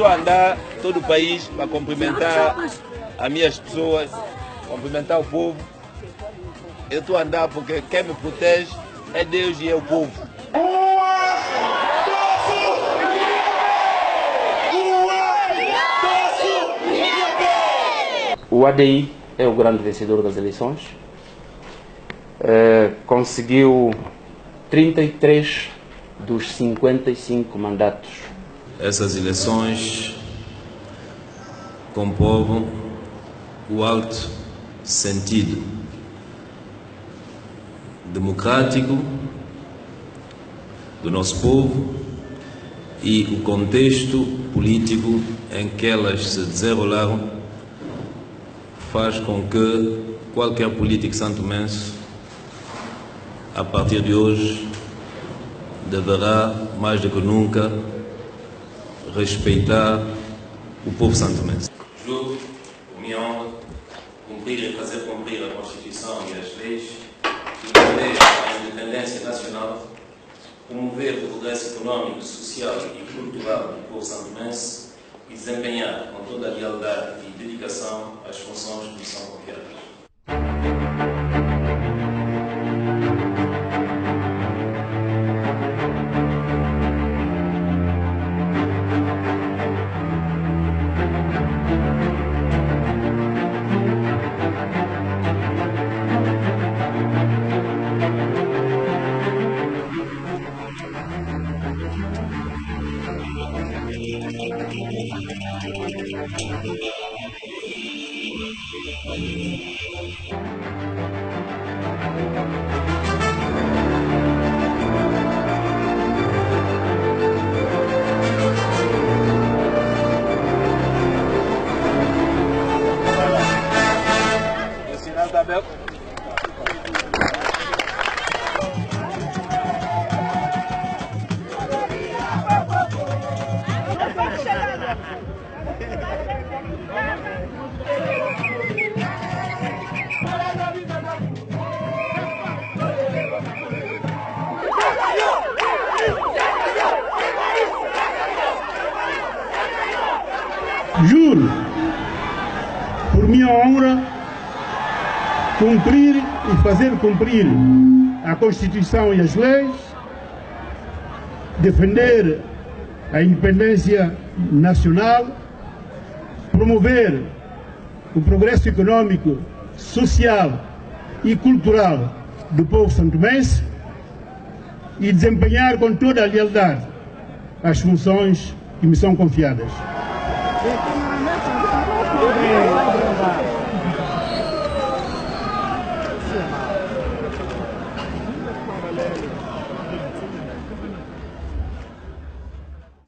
estou a andar todo o país para cumprimentar as minhas pessoas, cumprimentar o povo. Eu estou a andar porque quem me protege é Deus e é o povo. O ADI é o grande vencedor das eleições. Conseguiu 33 dos 55 mandatos. Essas eleições comprovam o alto sentido democrático do nosso povo e o contexto político em que elas se desenrolaram faz com que qualquer político santomense, a partir de hoje, deverá, mais do que nunca, respeitar o povo santomense. Juro, por minha honra, cumprir e fazer cumprir a Constituição e as leis, defender a independência nacional, promover o progresso econômico, social e cultural do povo santomense e desempenhar com toda a lealdade e dedicação as funções que me são confiadas. Juro, por minha honra, cumprir e fazer cumprir a Constituição e as leis, defender a independência nacional, promover o progresso econômico, social e cultural do povo santomense e desempenhar com toda a lealdade as funções que me são confiadas.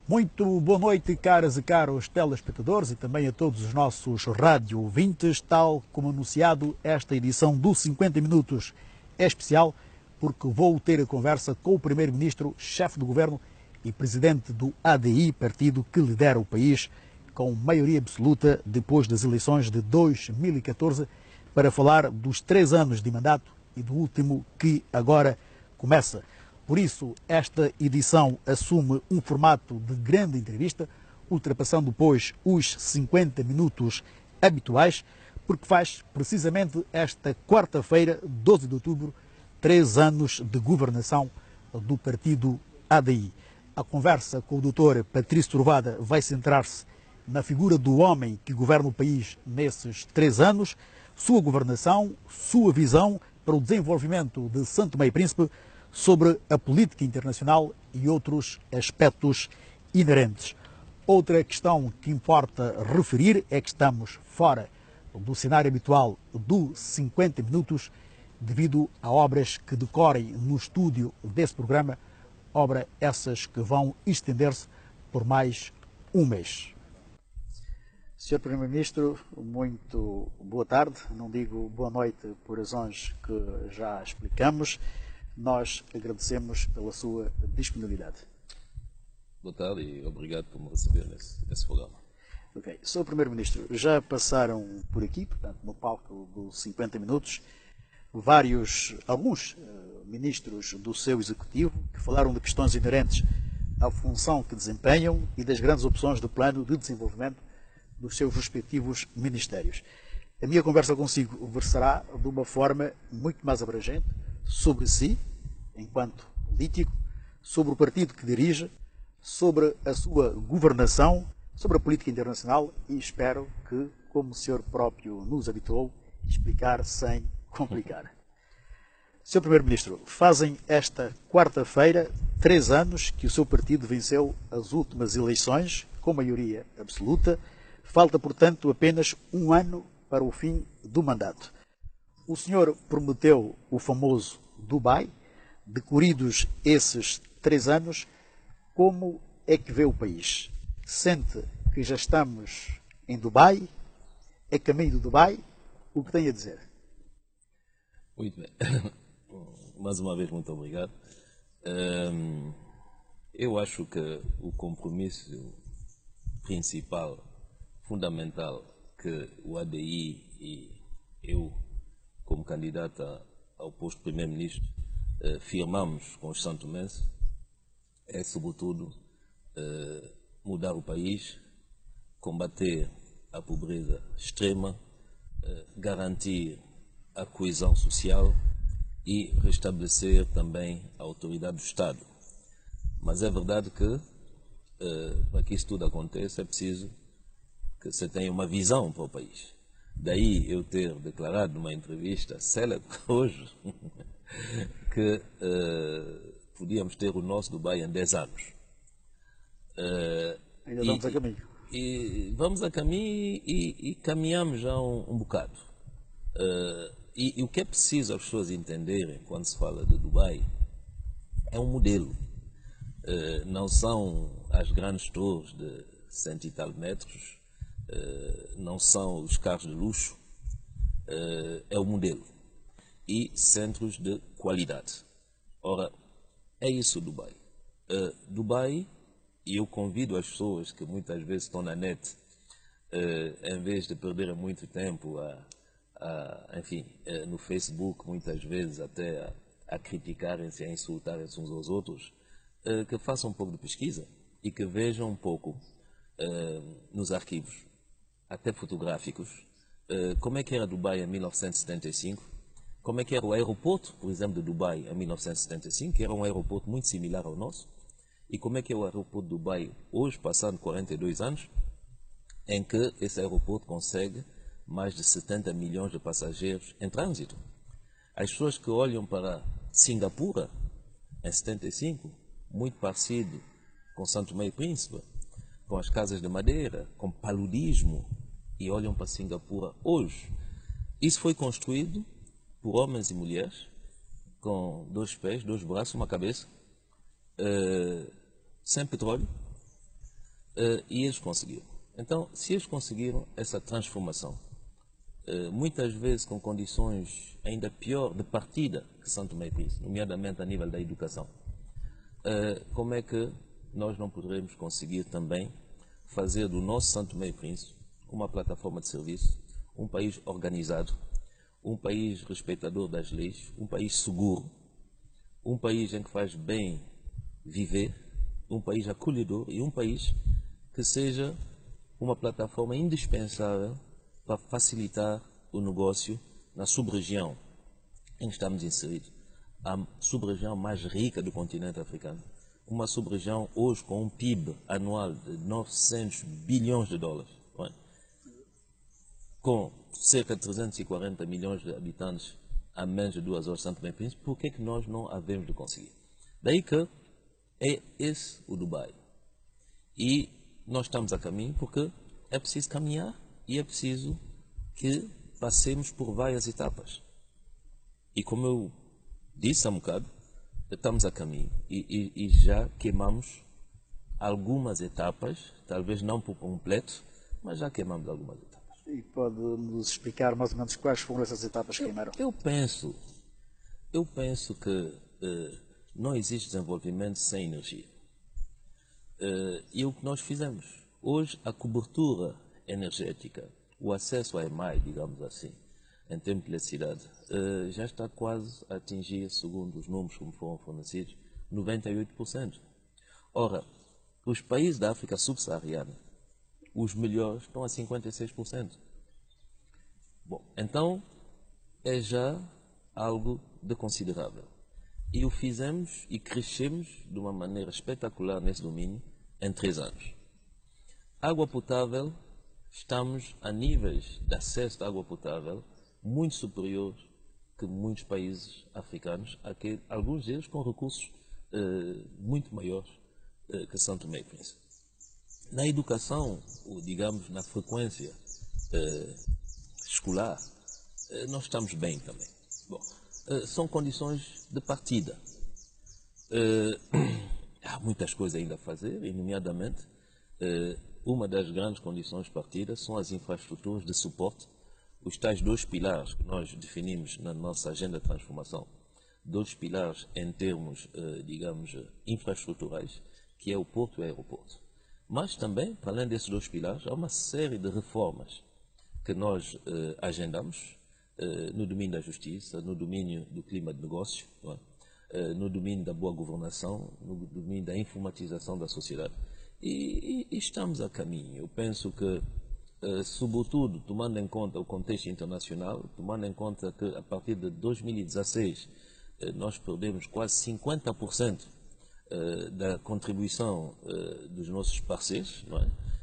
Muito boa noite, caras e caros telespectadores e também a todos os nossos rádio ouvintes. Tal como anunciado, esta edição do 50 Minutos é especial porque vou ter a conversa com o Primeiro-Ministro, chefe do Governo e presidente do ADI, partido que lidera o país com maioria absoluta depois das eleições de 2014, para falar dos 3 anos de mandato e do último que agora começa. Por isso, esta edição assume um formato de grande entrevista, ultrapassando, pois, os 50 minutos habituais, porque faz precisamente esta quarta-feira, 12 de outubro, 3 anos de governação do partido ADI. A conversa com o Dr. Patrício Trovoada vai centrar-se na figura do homem que governa o país nesses 3 anos, sua governação, sua visão para o desenvolvimento de São Tomé e Príncipe, sobre a política internacional e outros aspectos inerentes. Outra questão que importa referir é que estamos fora do cenário habitual do 50 minutos devido a obras que decorrem no estúdio desse programa, obras essas que vão estender-se por mais um mês. Sr. Primeiro-Ministro, muito boa tarde, não digo boa noite por razões que já explicamos. Nós agradecemos pela sua disponibilidade. Boa tarde e obrigado por me receber nesse programa. Ok. Sr. Primeiro-Ministro, já passaram por aqui, portanto, no palco dos 50 minutos, alguns ministros do seu executivo que falaram de questões inerentes a função que desempenham e das grandes opções do plano de desenvolvimento dos seus respectivos ministérios. A minha conversa consigo versará de uma forma muito mais abrangente sobre si, enquanto político, sobre o partido que dirige, sobre a sua governação, sobre a política internacional e espero que, como o senhor próprio nos habituou, explicar sem complicar. Sr. Primeiro-Ministro, fazem esta quarta-feira 3 anos que o seu partido venceu as últimas eleições com maioria absoluta. Falta, portanto, apenas 1 ano para o fim do mandato. O senhor prometeu o famoso Dubai. Decorridos esses 3 anos, como é que vê o país? Sente que já estamos em Dubai? É caminho do Dubai? O que tem a dizer? Muito bem. Mais uma vez, muito obrigado. Eu acho que o compromisso principal, fundamental, que o ADI e eu, como candidata ao posto de Primeiro-Ministro, firmamos com os santomenses, é, sobretudo, mudar o país, combater a pobreza extrema, garantir a coesão social e restabelecer também a autoridade do Estado. Mas é verdade que, para que isso tudo aconteça, é preciso que você tenha uma visão para o país. Daí eu ter declarado numa entrevista célebre hoje que podíamos ter o nosso Dubai em 10 anos. Ainda vamos a caminho. E vamos a caminho e caminhamos já um bocado. E o que é preciso as pessoas entenderem quando se fala de Dubai é um modelo. Não são as grandes torres de 100 e tal metros, não são os carros de luxo, é o modelo. E centros de qualidade. Ora, é isso Dubai. Dubai, e eu convido as pessoas que muitas vezes estão na net, em vez de perderem muito tempo enfim, no Facebook, muitas vezes até a criticarem-se, a insultarem-se uns aos outros, que façam um pouco de pesquisa e que vejam um pouco nos arquivos, até fotográficos, como é que era Dubai em 1975, como é que era o aeroporto, por exemplo, de Dubai em 1975, que era um aeroporto muito similar ao nosso, e como é que é o aeroporto de Dubai hoje, passando 42 anos, em que esse aeroporto consegue mais de 70 milhões de passageiros em trânsito. As pessoas que olham para Singapura, em 75, muito parecido com Santo Tomé e Príncipe, com as casas de madeira, com paludismo, e olham para Singapura hoje. Isso foi construído por homens e mulheres, com 2 pés, 2 braços, uma cabeça, sem petróleo, e eles conseguiram. Então, se eles conseguiram essa transformação, muitas vezes com condições ainda pior de partida que Santo Tomé e Príncipe, nomeadamente a nível da educação, como é que nós não poderemos conseguir também fazer do nosso Santo Tomé e Príncipe uma plataforma de serviço, um país organizado, um país respeitador das leis, um país seguro, um país em que faz bem viver, um país acolhedor e um país que seja uma plataforma indispensável para facilitar o negócio na sub-região em que estamos inseridos, a sub-região mais rica do continente africano, uma sub-região hoje com um PIB anual de 900 bilhões de dólares, com cerca de 340 milhões de habitantes a menos de 2 horas de Santo Tomé e Príncipe. Por que nós não havemos de conseguir? Daí que é esse o Dubai. E nós estamos a caminho porque é preciso caminhar e é preciso que passemos por várias etapas. E como eu disse há um bocado, estamos a caminho e já queimamos algumas etapas, talvez não por completo, mas já queimamos algumas etapas. E pode-nos explicar mais ou menos quais foram essas etapas que queimaram? Eu penso que não existe desenvolvimento sem energia. E o que nós fizemos? Hoje, a cobertura energética, o acesso à EMAI, digamos assim, em termos de eletricidade, já está quase a atingir, segundo os números que me foram fornecidos, 98%. Ora, os países da África subsaariana, os melhores estão a 56%. Bom, então é já algo de considerável. E o fizemos e crescemos de uma maneira espetacular nesse domínio em 3 anos. Água potável, estamos a níveis de acesso à água potável muito superiores que muitos países africanos, alguns deles com recursos muito maiores que São Tomé e Príncipe. Na educação, ou digamos na frequência escolar, nós estamos bem também. Bom, são condições de partida. Há muitas coisas ainda a fazer, e nomeadamente, uma das grandes condições de partida são as infraestruturas de suporte, os tais 2 pilares que nós definimos na nossa agenda de transformação, 2 pilares em termos, digamos, infraestruturais, que é o porto e o aeroporto. Mas também, para além desses 2 pilares, há uma série de reformas que nós agendamos no domínio da justiça, no domínio do clima de negócio, no domínio da boa governação, no domínio da informatização da sociedade. E estamos a caminho. Eu penso que, sobretudo, tomando em conta o contexto internacional, tomando em conta que a partir de 2016 nós perdemos quase 50% da contribuição dos nossos parceiros,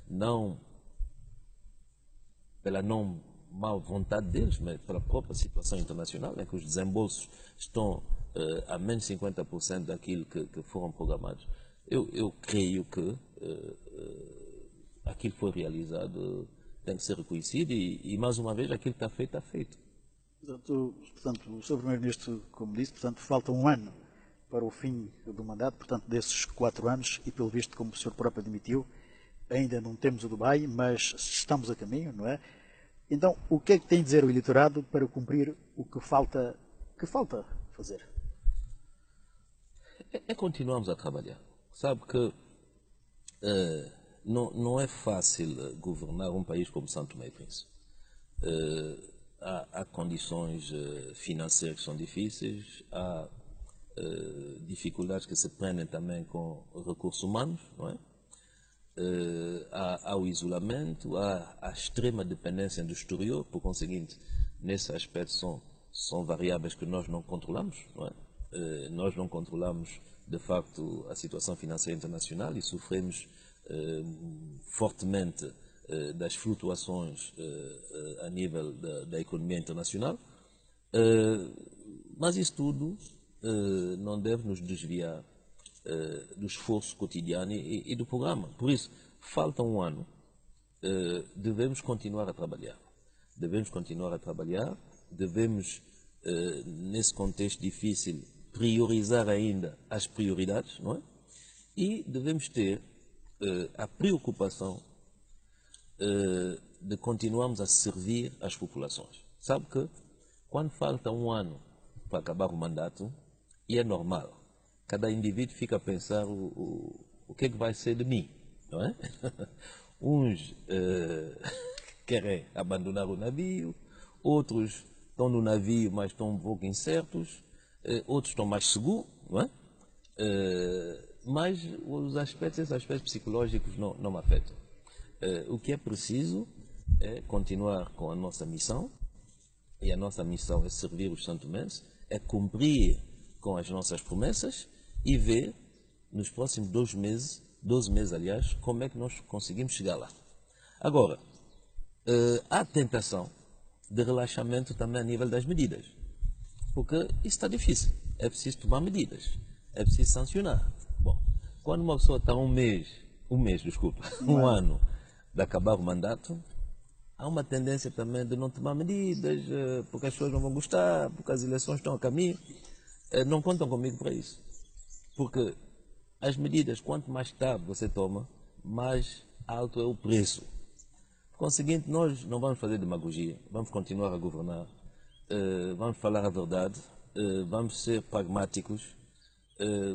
não pela não má vontade deles, mas pela própria situação internacional, em que os desembolsos estão a menos 50% daquilo que foram programados. Eu creio que aquilo que foi realizado tem que ser reconhecido e mais uma vez, aquilo que está feito, está feito. Portanto, o Sr. Primeiro-Ministro, como disse, portanto, falta um ano para o fim do mandato, portanto, desses 4 anos, e pelo visto, como o senhor próprio admitiu, ainda não temos o Dubai, mas estamos a caminho, não é? Então, o que é que tem a dizer o eleitorado para cumprir o que falta fazer? É continuarmos a trabalhar. Sabe que não é fácil governar um país como São Tomé e Príncipe. Há condições financeiras que são difíceis, há dificuldades que se prendem também com recursos humanos, não é? Há o isolamento, há a extrema dependência do exterior, por conseguinte, nesse aspecto são variáveis que nós não controlamos, não é? Nós não controlamos, de facto, a situação financeira internacional e sofremos fortemente das flutuações a nível da economia internacional, mas isso tudo não deve nos desviar do esforço cotidiano e do programa. Por isso, falta um ano, devemos continuar a trabalhar. Devemos, nesse contexto difícil, priorizar ainda as prioridades, não é? E devemos ter a preocupação de continuarmos a servir as populações. Sabe que quando falta um ano para acabar o mandato, e é normal, cada indivíduo fica a pensar o que é que vai ser de mim, não é? Uns querem abandonar o navio, outros estão no navio, mas estão um pouco incertos, outros estão mais seguros, não é? Mas esses aspectos psicológicos não me afetam. O que é preciso é continuar com a nossa missão, e a nossa missão é servir os santomenses, é cumprir com as nossas promessas e ver nos próximos 12 meses, aliás, como é que nós conseguimos chegar lá. Agora, há tentação de relaxamento também a nível das medidas, porque isso está difícil, é preciso tomar medidas, é preciso sancionar. Bom, quando uma pessoa está um ano de acabar o mandato, há uma tendência também de não tomar medidas, porque as pessoas não vão gostar, porque as eleições estão a caminho. Não contam comigo para isso, porque as medidas, quanto mais tarde você toma, mais alto é o preço. Por conseguinte, nós não vamos fazer demagogia, vamos continuar a governar, vamos falar a verdade, vamos ser pragmáticos,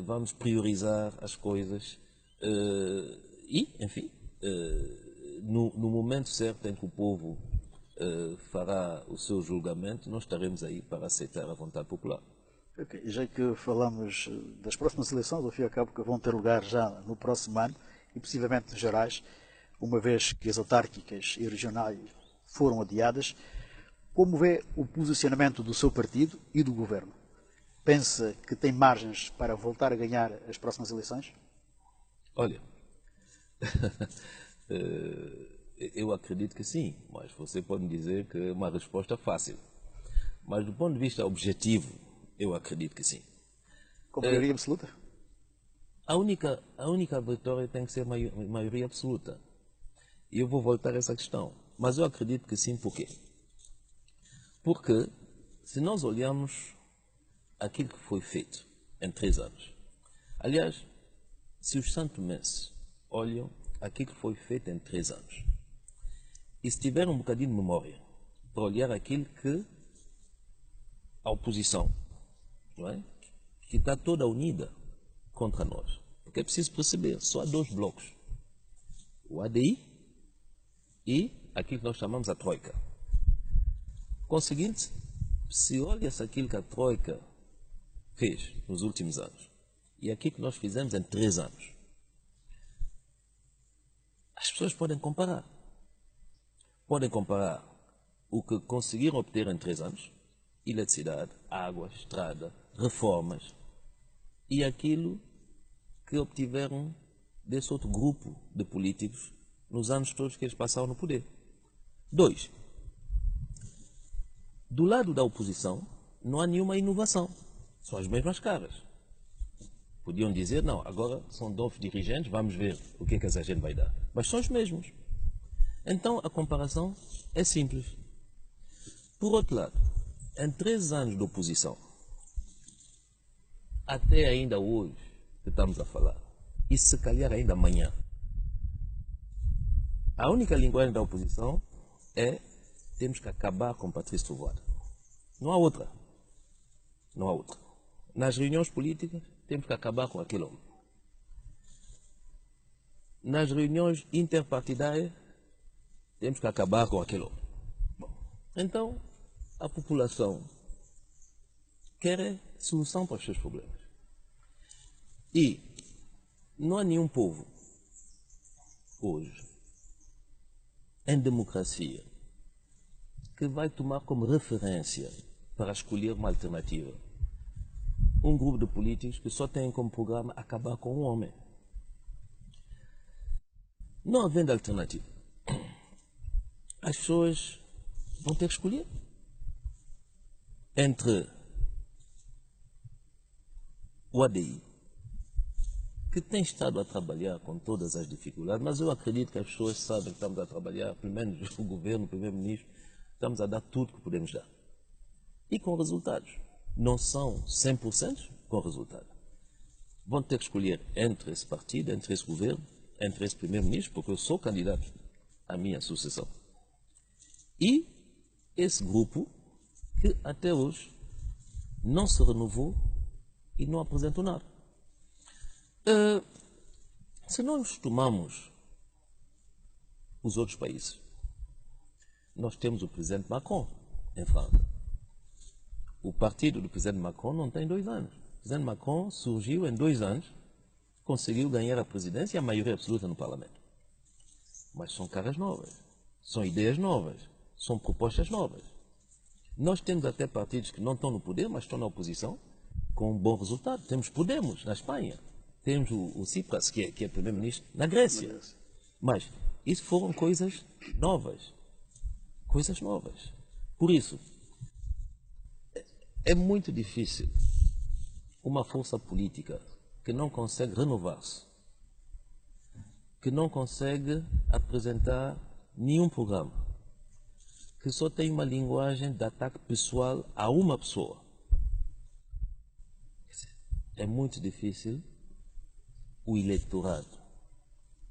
vamos priorizar as coisas e, enfim, no momento certo em que o povo fará o seu julgamento, nós estaremos aí para aceitar a vontade popular. Okay. Já que falamos das próximas eleições, ao fim e ao cabo, que vão ter lugar já no próximo ano, e possivelmente gerais, uma vez que as autárquicas e regionais foram adiadas, como vê o posicionamento do seu partido e do governo? Pensa que tem margens para voltar a ganhar as próximas eleições? Olha, eu acredito que sim, mas você pode me dizer que é uma resposta fácil. Mas do ponto de vista objetivo, eu acredito que sim. Com maioria absoluta? A única vitória tem que ser maioria absoluta. E eu vou voltar a essa questão. Mas eu acredito que sim, por quê? Porque se nós olharmos aquilo que foi feito em 3 anos, aliás, se os santomenses olham aquilo que foi feito em 3 anos, e se tiver um bocadinho de memória para olhar aquilo que a oposição, não é? Que está toda unida contra nós. Porque é preciso perceber, só há 2 blocos. O ADI e aquilo que nós chamamos a Troika. Conseguinte, se olha-se aquilo que a Troika fez nos últimos anos e aquilo que nós fizemos em 3 anos, as pessoas podem comparar. Podem comparar o que conseguiram obter em 3 anos, eletricidade, água, estrada, reformas, e aquilo que obtiveram desse outro grupo de políticos nos anos todos que eles passaram no poder. 2. Do lado da oposição, não há nenhuma inovação. São as mesmas caras. Podiam dizer, não, agora são novos dirigentes, vamos ver o que é que essa gente vai dar. Mas são os mesmos. Então, a comparação é simples. Por outro lado, em 3 anos de oposição, até ainda hoje que estamos a falar, e se calhar ainda amanhã, a única linguagem da oposição é temos que acabar com Patrício Trovoada. Não há outra. Não há outra. Nas reuniões políticas, temos que acabar com aquele homem. Nas reuniões interpartidárias, temos que acabar com aquele homem. Bom, então, a população quer solução para os seus problemas. E não há nenhum povo hoje, em democracia, que vai tomar como referência para escolher uma alternativa um grupo de políticos que só têm como programa acabar com um homem. Não havendo alternativa, as pessoas vão ter que escolher entre o ADI, que tem estado a trabalhar com todas as dificuldades, mas eu acredito que as pessoas sabem que estamos a trabalhar, pelo menos o governo, o primeiro-ministro, estamos a dar tudo que podemos dar. E com resultados. Não são 100% com resultado. Vão ter que escolher entre esse partido, entre esse governo, entre esse primeiro-ministro, porque eu sou candidato à minha sucessão. E esse grupo que até hoje não se renovou e não apresentou nada. Se nós tomamos os outros países, nós temos o presidente Macron em França. O partido do presidente Macron não tem 2 anos. O presidente Macron surgiu em 2 anos, conseguiu ganhar a presidência e a maioria absoluta no Parlamento. Mas são caras novas, são ideias novas, são propostas novas. Nós temos até partidos que não estão no poder, mas estão na oposição, com um bom resultado. Temos Podemos na Espanha, temos o Tsipras, que é primeiro-ministro na Grécia. Mas isso foram coisas novas. Coisas novas. Por isso, é muito difícil uma força política que não consegue renovar-se, que não consegue apresentar nenhum programa, que só tem uma linguagem de ataque pessoal a uma pessoa. É muito difícil o eleitorado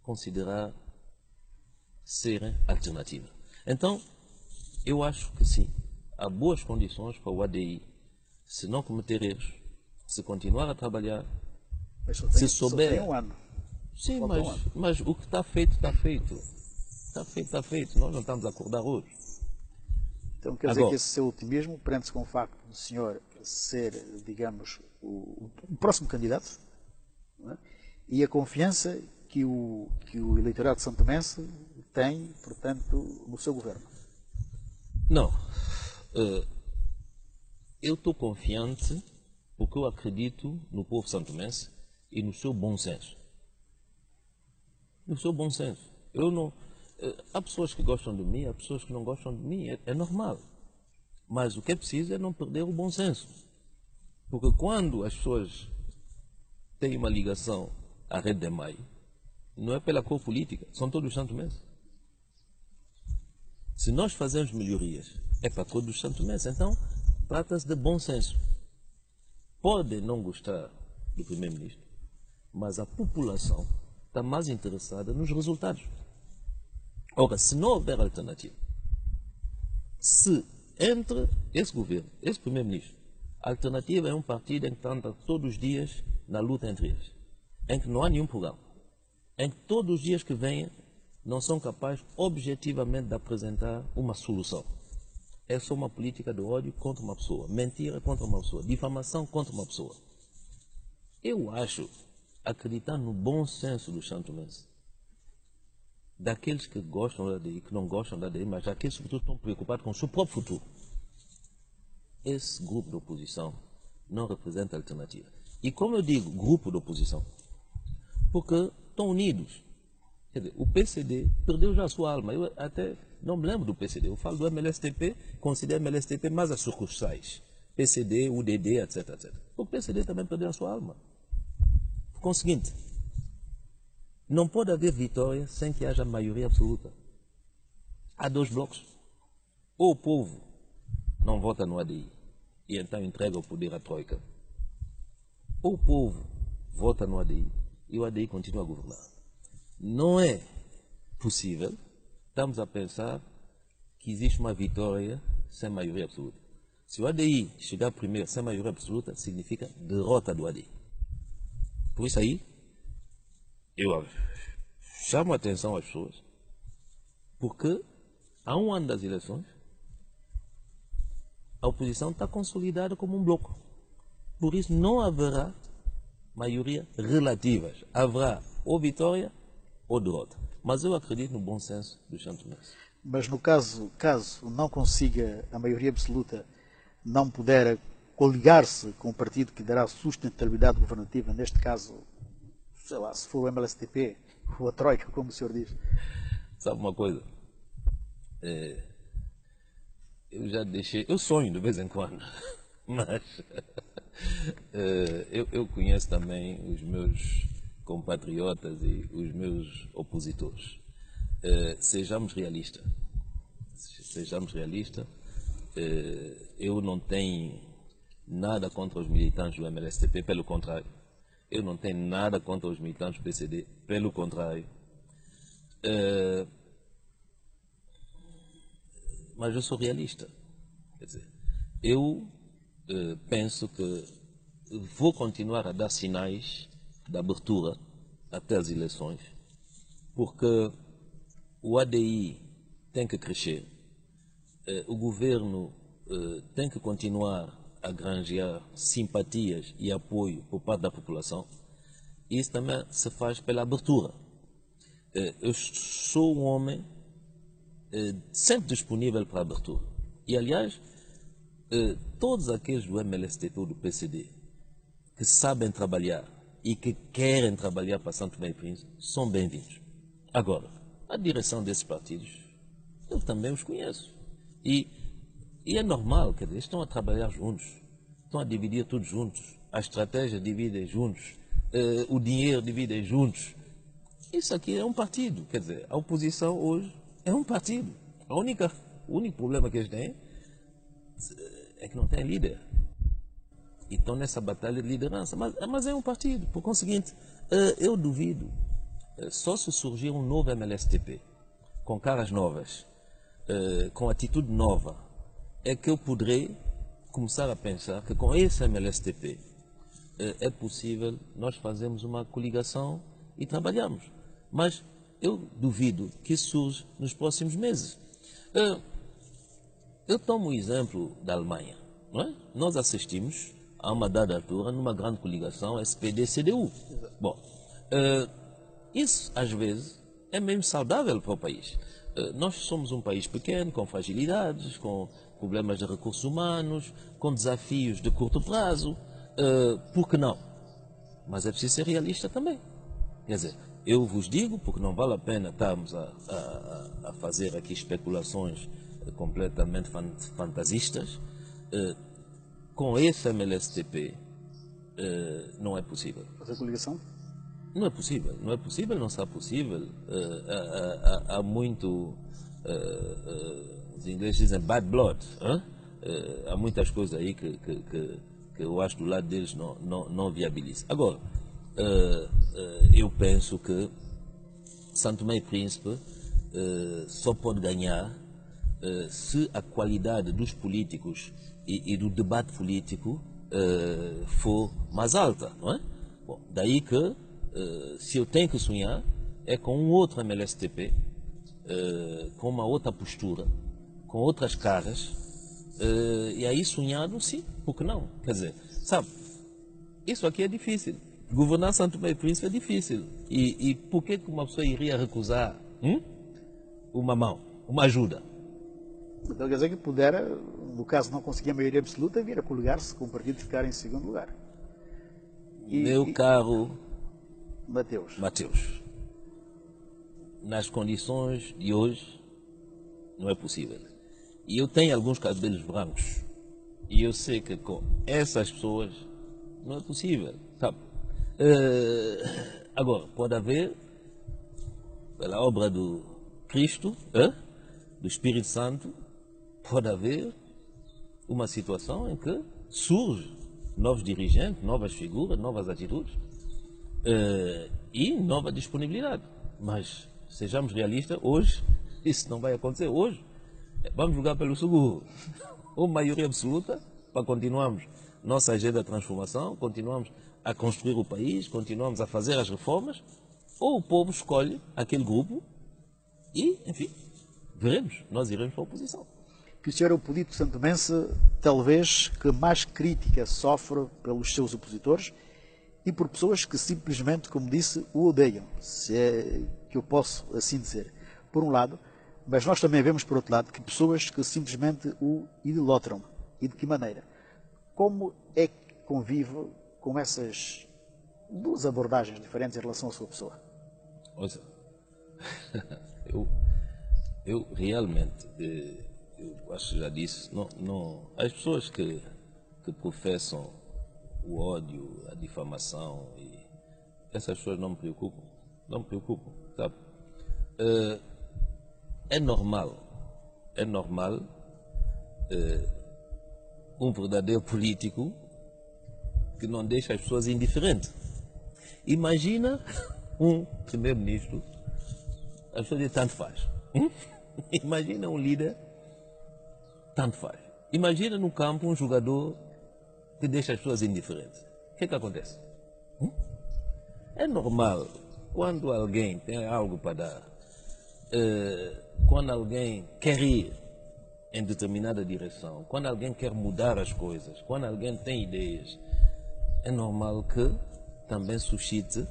considerar ser alternativa. Então, eu acho que sim, há boas condições para o ADI, se não cometer erros, se continuar a trabalhar, se souber. Só tem 1 ano. Sim, mas o que está feito, está feito. Está feito, está feito. Nós não estamos a acordar hoje. Então quer dizer que esse seu otimismo prende-se com o facto do senhor ser, digamos, o próximo candidato, não é? E a confiança que o eleitorado de São Tomense tem, portanto, no seu governo. Não. Eu estou confiante porque eu acredito no povo santomense e no seu bom senso. No seu bom senso. Eu não... Há pessoas que gostam de mim, há pessoas que não gostam de mim, é normal. Mas o que é preciso é não perder o bom senso. Porque quando as pessoas têm uma ligação à Rede de Maio, não é pela cor política, são todos santomenses. Se nós fazemos melhorias, é para todos os santomenses. Então, trata-se de bom senso. Podem não gostar do primeiro-ministro, mas a população está mais interessada nos resultados. Ora, se não houver alternativa, se entre esse governo, esse primeiro-ministro, a alternativa é um partido em que anda todos os dias na luta entre eles, em que não há nenhum programa, em que todos os dias que vêm não são capazes objetivamente de apresentar uma solução. É só uma política de ódio contra uma pessoa, mentira contra uma pessoa, difamação contra uma pessoa. Eu acho, acreditar no bom senso dos santomenses, daqueles que gostam da ADI, que não gostam da ADI, mas daqueles que estão preocupados com o seu próprio futuro. Esse grupo de oposição não representa alternativa. E como eu digo, grupo de oposição, porque estão unidos. Quer dizer, o PCD perdeu já a sua alma. Eu até não me lembro do PCD. Eu falo do MLSTP, considero o MLSTP mais as sucursais. PCD, UDD, etc, etc. O PCD também perdeu a sua alma. Com o seguinte, não pode haver vitória sem que haja maioria absoluta. Há dois blocos. Ou o povo não vota no ADI e então entrega o poder à Troika. Ou o povo vota no ADI e o ADI continua a governar. Não é possível. Estamos a pensar que existe uma vitória sem maioria absoluta. Se o ADI chegar primeiro sem maioria absoluta, significa derrota do ADI. Por isso aí, eu chamo a atenção às pessoas, porque há um ano das eleições, a oposição está consolidada como um bloco. Por isso não haverá maioria relativas. Haverá ou vitória ou derrota. Mas eu acredito no bom senso dos santomenses. Mas no caso não consiga a maioria absoluta, não puder coligar-se com o partido que dará sustentabilidade governativa, neste caso, sei lá, se for o MLSTP ou a Troika, como o senhor diz. Sabe uma coisa? Eu já deixei... Eu sonho de vez em quando, mas eu conheço também os meus compatriotas e os meus opositores. Sejamos realistas. Sejamos realistas. Eu não tenho nada contra os militantes do MLSTP, pelo contrário. Eu não tenho nada contra os militantes do PCD, pelo contrário. Mas eu sou realista. Quer dizer, eu penso que vou continuar a dar sinais de abertura até as eleições, porque o ADI tem que crescer, o governo tem que continuar a granjear simpatias e apoio por parte da população. Isso também se faz pela abertura. Eu sou um homem sempre disponível para a abertura. E, aliás, todos aqueles do MLSTP ou do PCD que sabem trabalhar e que querem trabalhar para São Tomé e Príncipe são bem-vindos. Agora, a direção desses partidos, eu também os conheço. E é normal, quer dizer, estão a trabalhar juntos, estão a dividir tudo juntos, a estratégia dividem juntos, o dinheiro dividem juntos. Isso aqui é um partido, quer dizer, a oposição hoje é um partido. O único problema que eles têm é que não tem líder. E estão nessa batalha de liderança. Mas é um partido. Por conseguinte, eu duvido, só se surgir um novo MLSTP, com caras novas, com atitude nova, é que eu poderei começar a pensar que com esse MLSTP é possível nós fazermos uma coligação e trabalharmos. Mas eu duvido que isso surja nos próximos meses. Eu tomo o exemplo da Alemanha. Não é? Nós assistimos a uma dada altura numa grande coligação SPD-CDU. Bom, isso às vezes é mesmo saudável para o país. Nós somos um país pequeno, com fragilidades, com problemas de recursos humanos, com desafios de curto prazo. Por que não? Mas é preciso ser realista também. Quer dizer, eu vos digo, porque não vale a pena estarmos a fazer aqui especulações completamente fantasistas, com esse MLSTP não é possível. Fazer coligação? Não é possível, não é possível, não será possível. Há muito, os ingleses dizem bad blood, há muitas coisas aí que eu acho do lado deles não viabiliza. Agora, eu penso que São Tomé e Príncipe só pode ganhar se a qualidade dos políticos e do debate político for mais alta, não é? Bom, daí que se eu tenho que sonhar é com um outro MLSTP, com uma outra postura, com outras caras, e aí sonhado sim, por que não? Quer dizer, sabe, isso aqui é difícil. Governar São Tomé e Príncipe é difícil. E por que uma pessoa iria recusar uma mão, uma ajuda? Então quer dizer que pudera, no caso não conseguir a maioria absoluta, vir a coligar-se com o partido e ficar em segundo lugar. Meu caro Mateus, nas condições de hoje, não é possível. E eu tenho alguns cabelos brancos. E eu sei que com essas pessoas não é possível, sabe? Agora, pode haver, pela obra do Cristo, do Espírito Santo, pode haver uma situação em que surge novos dirigentes, novas figuras, novas atitudes e nova disponibilidade. Mas sejamos realistas, hoje isso não vai acontecer. Hoje vamos jogar pelo seguro. Ou maioria absoluta para continuarmos nossa agenda de transformação, continuamos a construir o país, continuamos a fazer as reformas, ou o povo escolhe aquele grupo e, enfim, veremos, nós iremos para a oposição. Que o senhor é o político santomense, talvez, que mais crítica sofre pelos seus opositores e por pessoas que simplesmente, como disse, o odeiam, se é que eu posso assim dizer. Por um lado, mas nós também vemos, por outro lado, que pessoas que simplesmente o idolatram. E de que maneira? Como é que convive com essas duas abordagens diferentes em relação à sua pessoa? Ouça, eu realmente, eu acho que já disse, as pessoas que professam o ódio, a difamação, essas pessoas não me preocupam, sabe? É normal um verdadeiro político que não deixa as pessoas indiferentes. Imagina um primeiro-ministro, as pessoas dizem tanto faz. Imagina um líder, tanto faz. Imagina no campo um jogador que deixa as pessoas indiferentes. O que é que acontece? É normal, quando alguém tem algo para dar, quando alguém quer ir em determinada direção, quando alguém quer mudar as coisas, quando alguém tem ideias, é normal que também suscite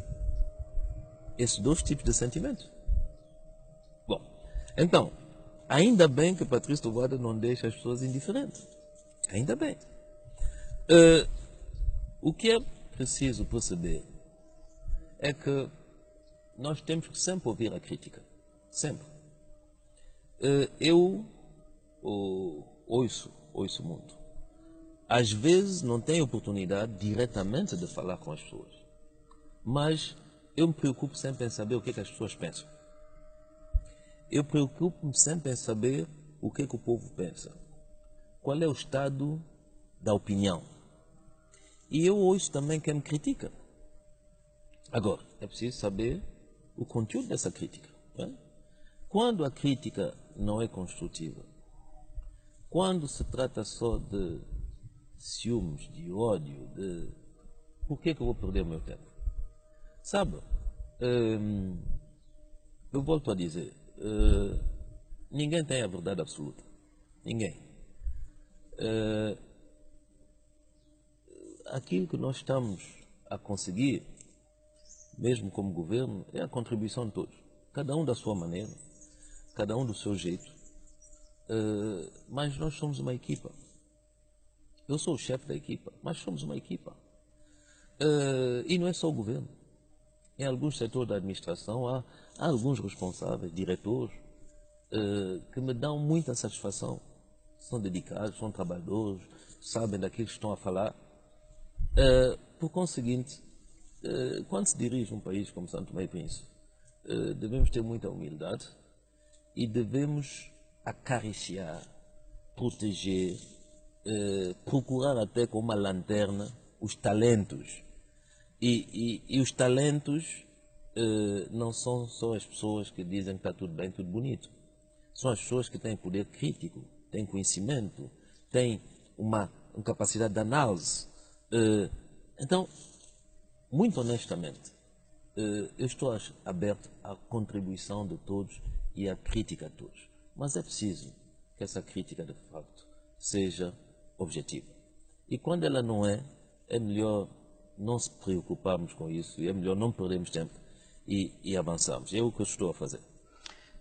esses dois tipos de sentimentos. Bom, então, ainda bem que Patrício Tovoada não deixa as pessoas indiferentes. Ainda bem. O que é preciso perceber é que nós temos que sempre ouvir a crítica. Sempre. Eu ouço muito. Às vezes não tenho oportunidade diretamente de falar com as pessoas, mas eu me preocupo sempre em saber o que é que as pessoas pensam. Eu preocupo-me sempre em saber o que é que o povo pensa. Qual é o estado da opinião. E eu ouço também quem me critica. Agora, é preciso saber o conteúdo dessa crítica. Não é? Quando a crítica não é construtiva, quando se trata só de ciúmes, de ódio, por que eu vou perder o meu tempo? Sabe, eu volto a dizer, ninguém tem a verdade absoluta. Ninguém. Aquilo que nós estamos a conseguir, mesmo como governo, é a contribuição de todos. Cada um da sua maneira, cada um do seu jeito. Mas nós somos uma equipa. Eu sou o chefe da equipa, mas somos uma equipa. E não é só o governo. Em alguns setores da administração há alguns responsáveis, diretores, que me dão muita satisfação. São dedicados, são trabalhadores, sabem daquilo que estão a falar. Por conseguinte, quando se dirige um país como São Tomé e Príncipe, devemos ter muita humildade e devemos acariciar, proteger, procurar até com uma lanterna os talentos. E os talentos não são só as pessoas que dizem que está tudo bem, tudo bonito. São as pessoas que têm poder crítico, têm conhecimento, têm uma capacidade de análise. Então, muito honestamente, eu estou aberto à contribuição de todos e à crítica de todos. Mas é preciso que essa crítica, de facto, seja objetiva. E quando ela não é melhor não se preocuparmos com isso, e é melhor não perdermos tempo e avançarmos. É o que eu estou a fazer.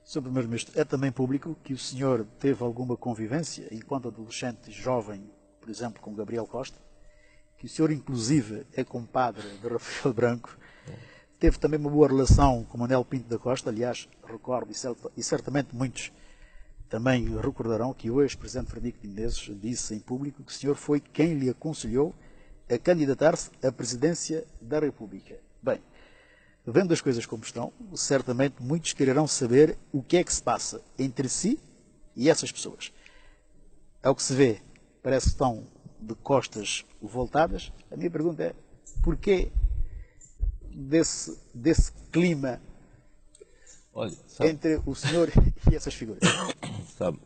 Sr. Primeiro-Ministro, é também público que o senhor teve alguma convivência, enquanto adolescente jovem, por exemplo, com Gabriel Costa, que o senhor, inclusive, é compadre de Rafael Branco, teve também uma boa relação com Manuel Pinto da Costa. Aliás, recordo, e certamente muitos também recordarão, que o ex-presidente Frederico de Menezes disse em público que o senhor foi quem lhe aconselhou a candidatar-se à presidência da República. Bem, vendo as coisas como estão, certamente muitos quererão saber o que é que se passa entre si e essas pessoas. Ao que se vê, parece que estão de costas voltadas. A minha pergunta é, porquê desse clima entre o senhor e essas figuras? Sabe,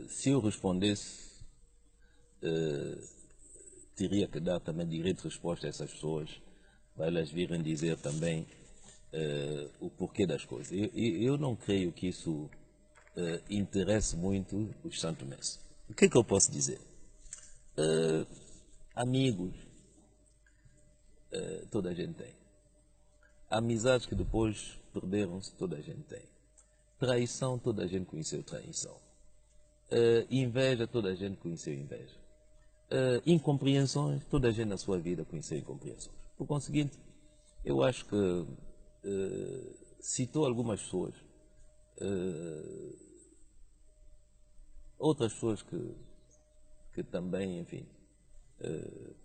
se eu respondesse, teria que dar também direito de resposta a essas pessoas, para elas virem dizer também o porquê das coisas. Eu não creio que isso interesse muito os santomenses. O que é que eu posso dizer? Amigos, toda a gente tem. Amizades que depois perderam-se, toda a gente tem. Traição, toda a gente conheceu traição. Inveja, toda a gente conheceu inveja. Incompreensões, toda a gente na sua vida conheceu incompreensões. Por conseguinte, eu acho que citou algumas pessoas, outras pessoas que também, enfim,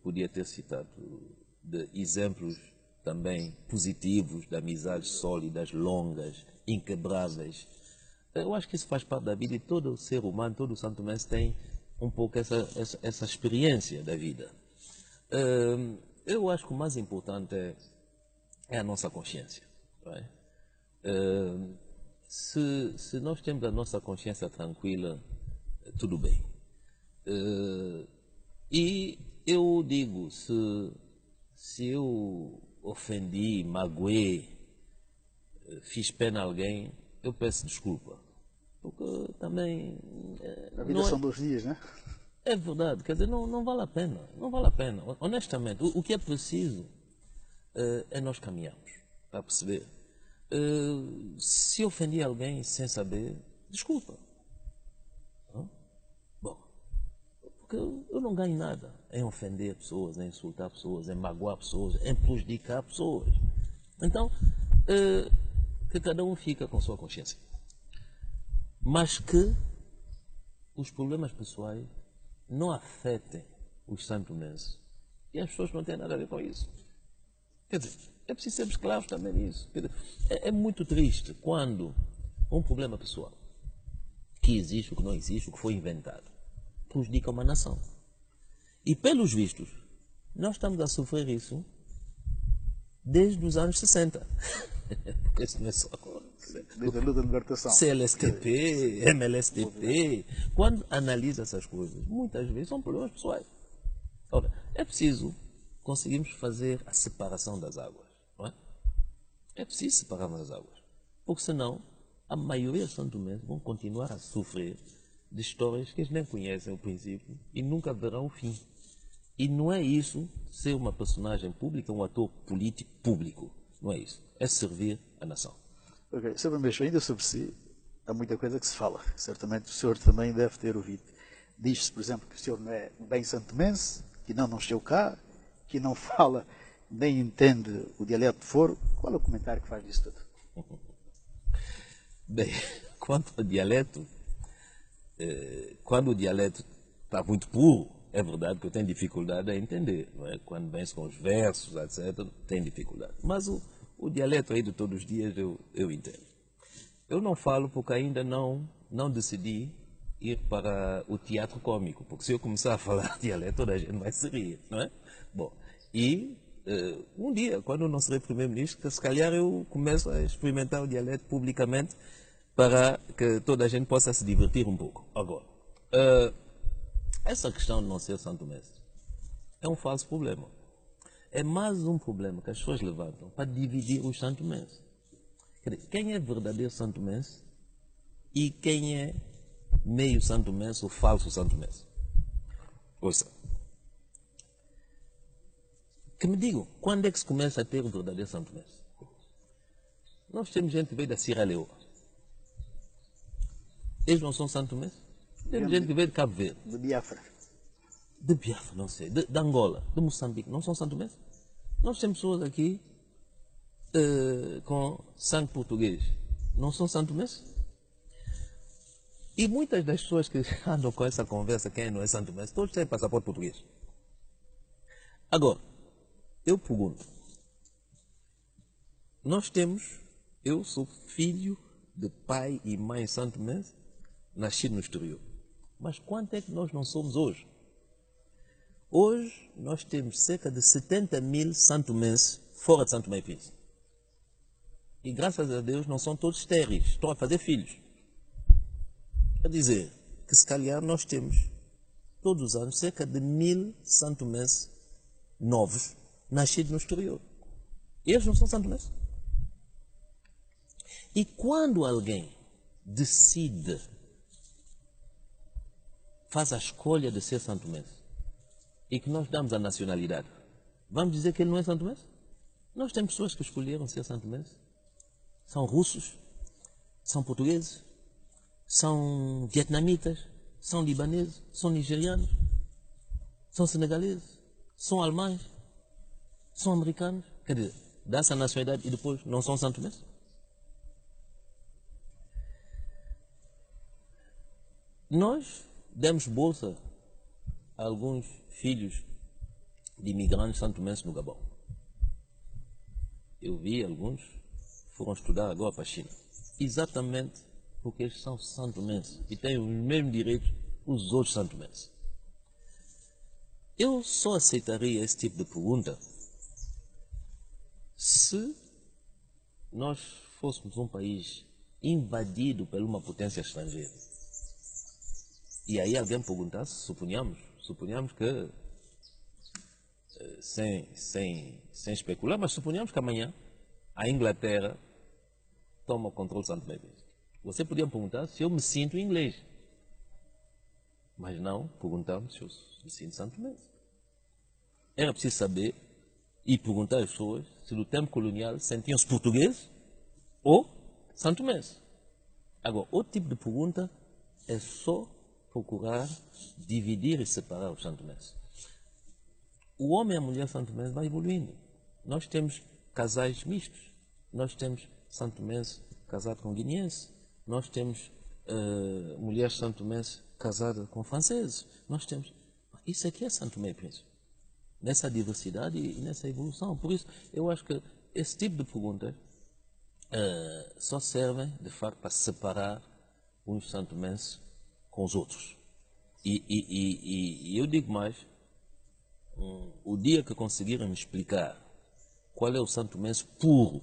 podia ter citado de exemplos também positivos, de amizades sólidas, longas, inquebráveis. Eu acho que isso faz parte da vida, e todo ser humano, todo santomense tem um pouco essa experiência da vida. Eu acho que o mais importante é a nossa consciência. Não é? Se nós temos a nossa consciência tranquila, tudo bem. E eu digo, se eu ofendi, magoei, fiz pena a alguém, eu peço desculpa. Porque também... A vida são 2 dias, não é? É verdade, quer dizer, não vale a pena. Não vale a pena. Honestamente, o que é preciso é nós caminharmos para perceber. Se ofendi alguém sem saber, desculpa. Bom, porque eu não ganho nada em ofender pessoas, em insultar pessoas, em magoar pessoas, em prejudicar pessoas. Então, que cada um fica com sua consciência. Mas que os problemas pessoais não afetem os santomenses. E as pessoas não têm nada a ver com isso. Quer dizer, é preciso sermos claros também nisso. Quer dizer, é muito triste quando um problema pessoal, que existe, o que não existe, o que foi inventado, prejudica uma nação. E pelos vistos, nós estamos a sofrer isso desde os anos 60. Porque isso não é só agora. Desde a luta de libertação. CLSTP, MLSTP. Quando analisa essas coisas, muitas vezes são problemas pessoais. Ora, é preciso conseguirmos fazer a separação das águas. Não é? É preciso separarmos as águas. Porque senão, a maioria dos santomenses vão continuar a sofrer de histórias que eles nem conhecem o princípio e nunca verão o fim. E não é isso ser uma personagem pública, um ator político público. Não é isso. É servir a nação. Ok, Sr. Primeiro-Ministro, ainda sobre si, há muita coisa que se fala. Certamente o senhor também deve ter ouvido. Diz-se, por exemplo, que o senhor não é bem santomense, que não nasceu cá, que não fala nem entende o dialeto de Foro. Qual é o comentário que faz disso tudo? Bem, quanto ao dialeto, quando o dialeto está muito puro, é verdade que eu tenho dificuldade a entender. Não é? Quando vem-se com os versos, etc., tem dificuldade. Mas o dialeto aí de todos os dias eu entendo. Eu não falo porque ainda não decidi ir para o teatro cômico, porque se eu começar a falar dialeto, toda a gente vai se rir, não é? Bom, e um dia, quando eu não serei primeiro-ministro, se calhar eu começo a experimentar o dialeto publicamente para que toda a gente possa se divertir um pouco. Agora, essa questão de não ser santomense é um falso problema. É mais um problema que as pessoas levantam para dividir os santomenses. Quem é verdadeiro santomense e quem é meio santomense ou falso santomense? Ouça. Que me digam, quando é que se começa a ter o verdadeiro santomense? Nós temos gente que veio da Sierra Leoa. Eles não são santomenses? Temos gente que veio de Cabo Verde. De Biafra. De Biafra, não sei. De Angola, de Moçambique. Não são santomenses? Nós temos pessoas aqui com sangue português. Não são santomenses? E muitas das pessoas que andam com essa conversa, quem não é santomense, todos têm passaporte português. Agora, eu pergunto. Eu sou filho de pai e mãe santomense, nascido no exterior. Mas quanto é que nós não somos hoje? Hoje nós temos cerca de 70 mil santomenses fora de Santo Tomé e Príncipe. E graças a Deus não são todos estéreis, estão a fazer filhos. Quer dizer que se calhar nós temos todos os anos cerca de 1000 santomenses novos nascidos no exterior. Eles não são santomenses. E quando alguém decide, faz a escolha de ser santomense e que nós damos a nacionalidade, vamos dizer que ele não é santomense? Nós temos pessoas que escolheram ser santomense. São russos, são portugueses, são vietnamitas, são libaneses, são nigerianos, são senegaleses, são alemães, são americanos. Quer dizer, dá-se a nacionalidade e depois não são santomenses? Nós demos bolsa a alguns filhos de imigrantes santomenses no Gabão. Eu vi alguns foram estudar agora para a China. Exatamente porque eles são santomenses e têm os mesmos direitos que os outros santomenses. Eu só aceitaria esse tipo de pergunta se nós fôssemos um país invadido por uma potência estrangeira. E aí alguém perguntasse, suponhamos que, sem especular, mas suponhamos que amanhã a Inglaterra toma o controle de Santo Tomé e Príncipe. Você podia perguntar se eu me sinto inglês. Mas não, perguntamos se eu me sinto santomense. Era preciso saber e perguntar às pessoas se no tempo colonial sentiam-se portugueses ou santomenses. Agora, outro tipo de pergunta é só procurar dividir e separar os santomenses. O homem e a mulher santomense vai evoluindo. Nós temos casais mistos. Nós temos santomense casado com guineense. Nós temos mulheres santomense casadas com franceses. Nós temos... Isso aqui é Santo Tomé e Príncipe. Nessa diversidade e nessa evolução. Por isso, eu acho que esse tipo de perguntas só servem, de facto, para separar uns santomenses com os outros. E eu digo mais, o dia que conseguirem me explicar qual é o santomense puro,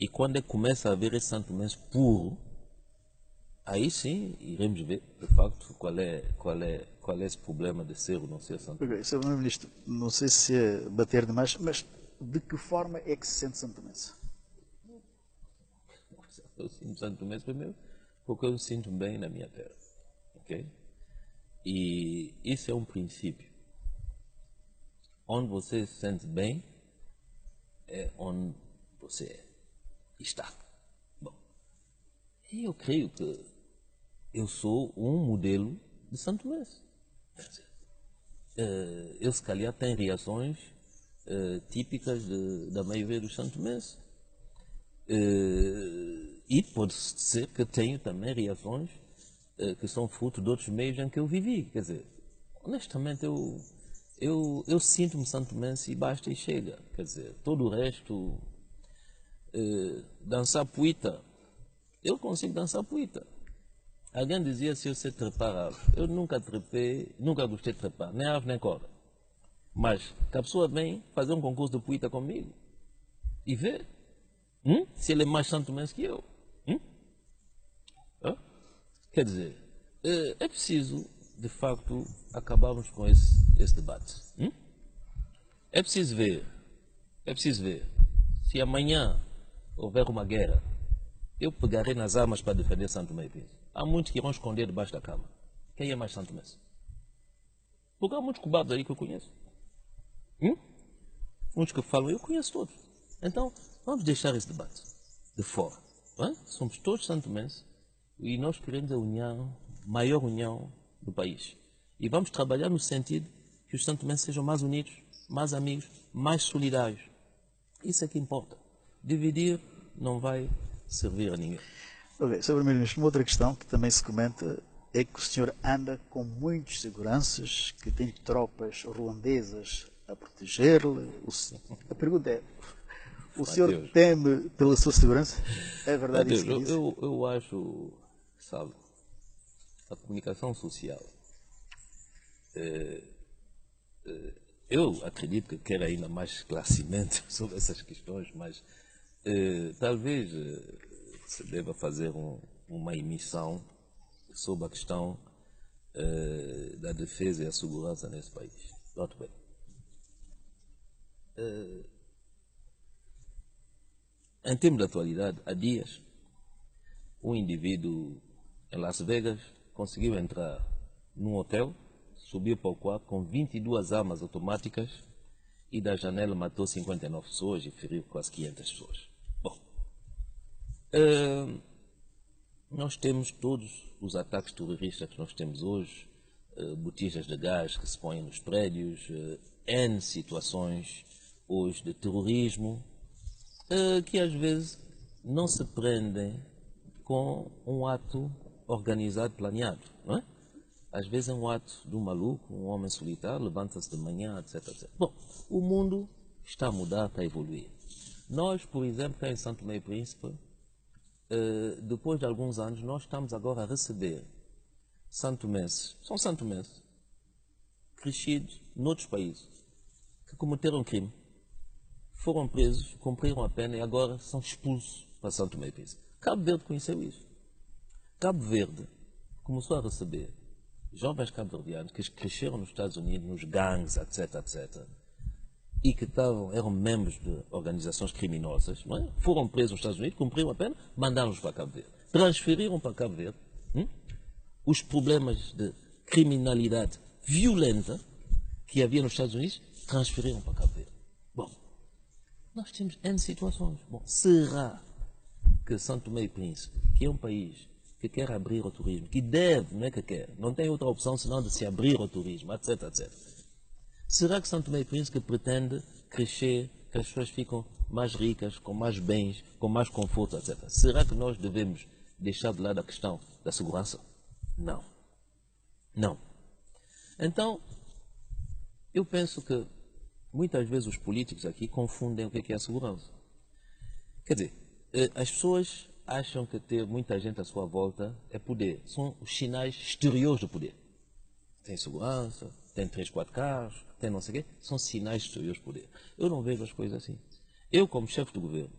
e quando é que começa a haver esse santomense puro, aí sim iremos ver, de facto, qual é esse problema de ser ou não ser santomense. Okay, Sr. Primeiro-Ministro, não sei se é bater demais, mas de que forma é que se sente santomense? Eu sinto santomense primeiro porque eu me sinto bem na minha terra. Ok? E isso é um princípio. Onde você se sente bem é onde você está. Bom, e eu creio que eu sou um modelo de Santo Mês. Eu, se calhar, tenho reações típicas da maioria dos Santo Mês. E pode ser que tenho também reações que são fruto de outros meios em que eu vivi. Quer dizer, honestamente, eu sinto-me santomense e basta e chega. Quer dizer, todo o resto, dançar puita, eu consigo dançar puita. Alguém dizia se eu sei trepar árvore. Eu nunca trepei, nunca gostei de trepar, nem árvore nem corda. Mas que a pessoa vem fazer um concurso de puita comigo e vê se ele é mais santomense que eu. Quer dizer, é preciso, de facto, acabarmos com esse debate. É preciso ver se amanhã houver uma guerra, eu pegarei nas armas para defender Santo Tomé e Príncipe. Há muitos que vão esconder debaixo da cama. Quem é mais santomense? Porque há muitos cobardes aí que eu conheço. Muitos que falam, eu conheço todos. Então, vamos deixar esse debate de fora. Somos todos santomenses e nós queremos a união, maior união do país. E vamos trabalhar no sentido que os santomenses sejam mais unidos, mais amigos, mais solidários. Isso é que importa. Dividir não vai servir a ninguém. Ok, Sr. Primeiro-Ministro, uma outra questão que também se comenta é que o senhor anda com muitos seguranças, que tem tropas ruandesas a proteger-lhe. A pergunta é, o senhor teme pela sua segurança? É verdade isso que diz? Eu acho, sabe, a comunicação social, eu acredito que quer ainda mais esclarecimento sobre essas questões, mas talvez se deva fazer uma emissão sobre a questão da defesa e a segurança nesse país. Note bem. Em termos de atualidade, há dias, um indivíduo em Las Vegas conseguiu entrar num hotel, subiu para o quarto com 22 armas automáticas e da janela matou 59 pessoas e feriu quase 500 pessoas. Bom, nós temos todos os ataques terroristas que nós temos hoje, botijas de gás que se põem nos prédios, N situações hoje de terrorismo, que às vezes não se prendem com um ato organizado, planeado, não é? Às vezes é um ato de um maluco, um homem solitário, levanta-se de manhã, etc, etc. Bom, o mundo está a mudar, está a evoluir. Nós, por exemplo, cá em Santo Tomé e Príncipe, depois de alguns anos, nós estamos agora a receber santomenses, são santomenses, crescidos noutros países, que cometeram crime, foram presos, cumpriram a pena e agora são expulsos para Santo Tomé e Príncipe. Cabo Verde conheceu isso. Cabo Verde começou a receber jovens cabo-verdianos que cresceram nos Estados Unidos, nos gangues, etc, etc, e que eram membros de organizações criminosas, não é? Foram presos nos Estados Unidos, cumpriram a pena, mandaram-nos para Cabo Verde. Transferiram para Cabo Verde os problemas de criminalidade violenta que havia nos Estados Unidos, transferiram para Cabo Verde. Bom, nós temos N situações. Bom, será que Santo Tomé e Príncipe, que é um país que quer abrir ao turismo, que deve, não é que quer, não tem outra opção senão de se abrir ao turismo, etc, etc. Será que Santo Tomé e Príncipe pretende crescer, que as pessoas ficam mais ricas, com mais bens, com mais conforto, etc. Será que nós devemos deixar de lado a questão da segurança? Não. Não. Então, eu penso que muitas vezes os políticos aqui confundem o que é a segurança. Quer dizer, as pessoas acham que ter muita gente à sua volta é poder. São os sinais exteriores do poder. Tem segurança, tem 3, 4 carros, tem não sei o quê. São sinais exteriores do poder. Eu não vejo as coisas assim. Eu, como chefe do governo,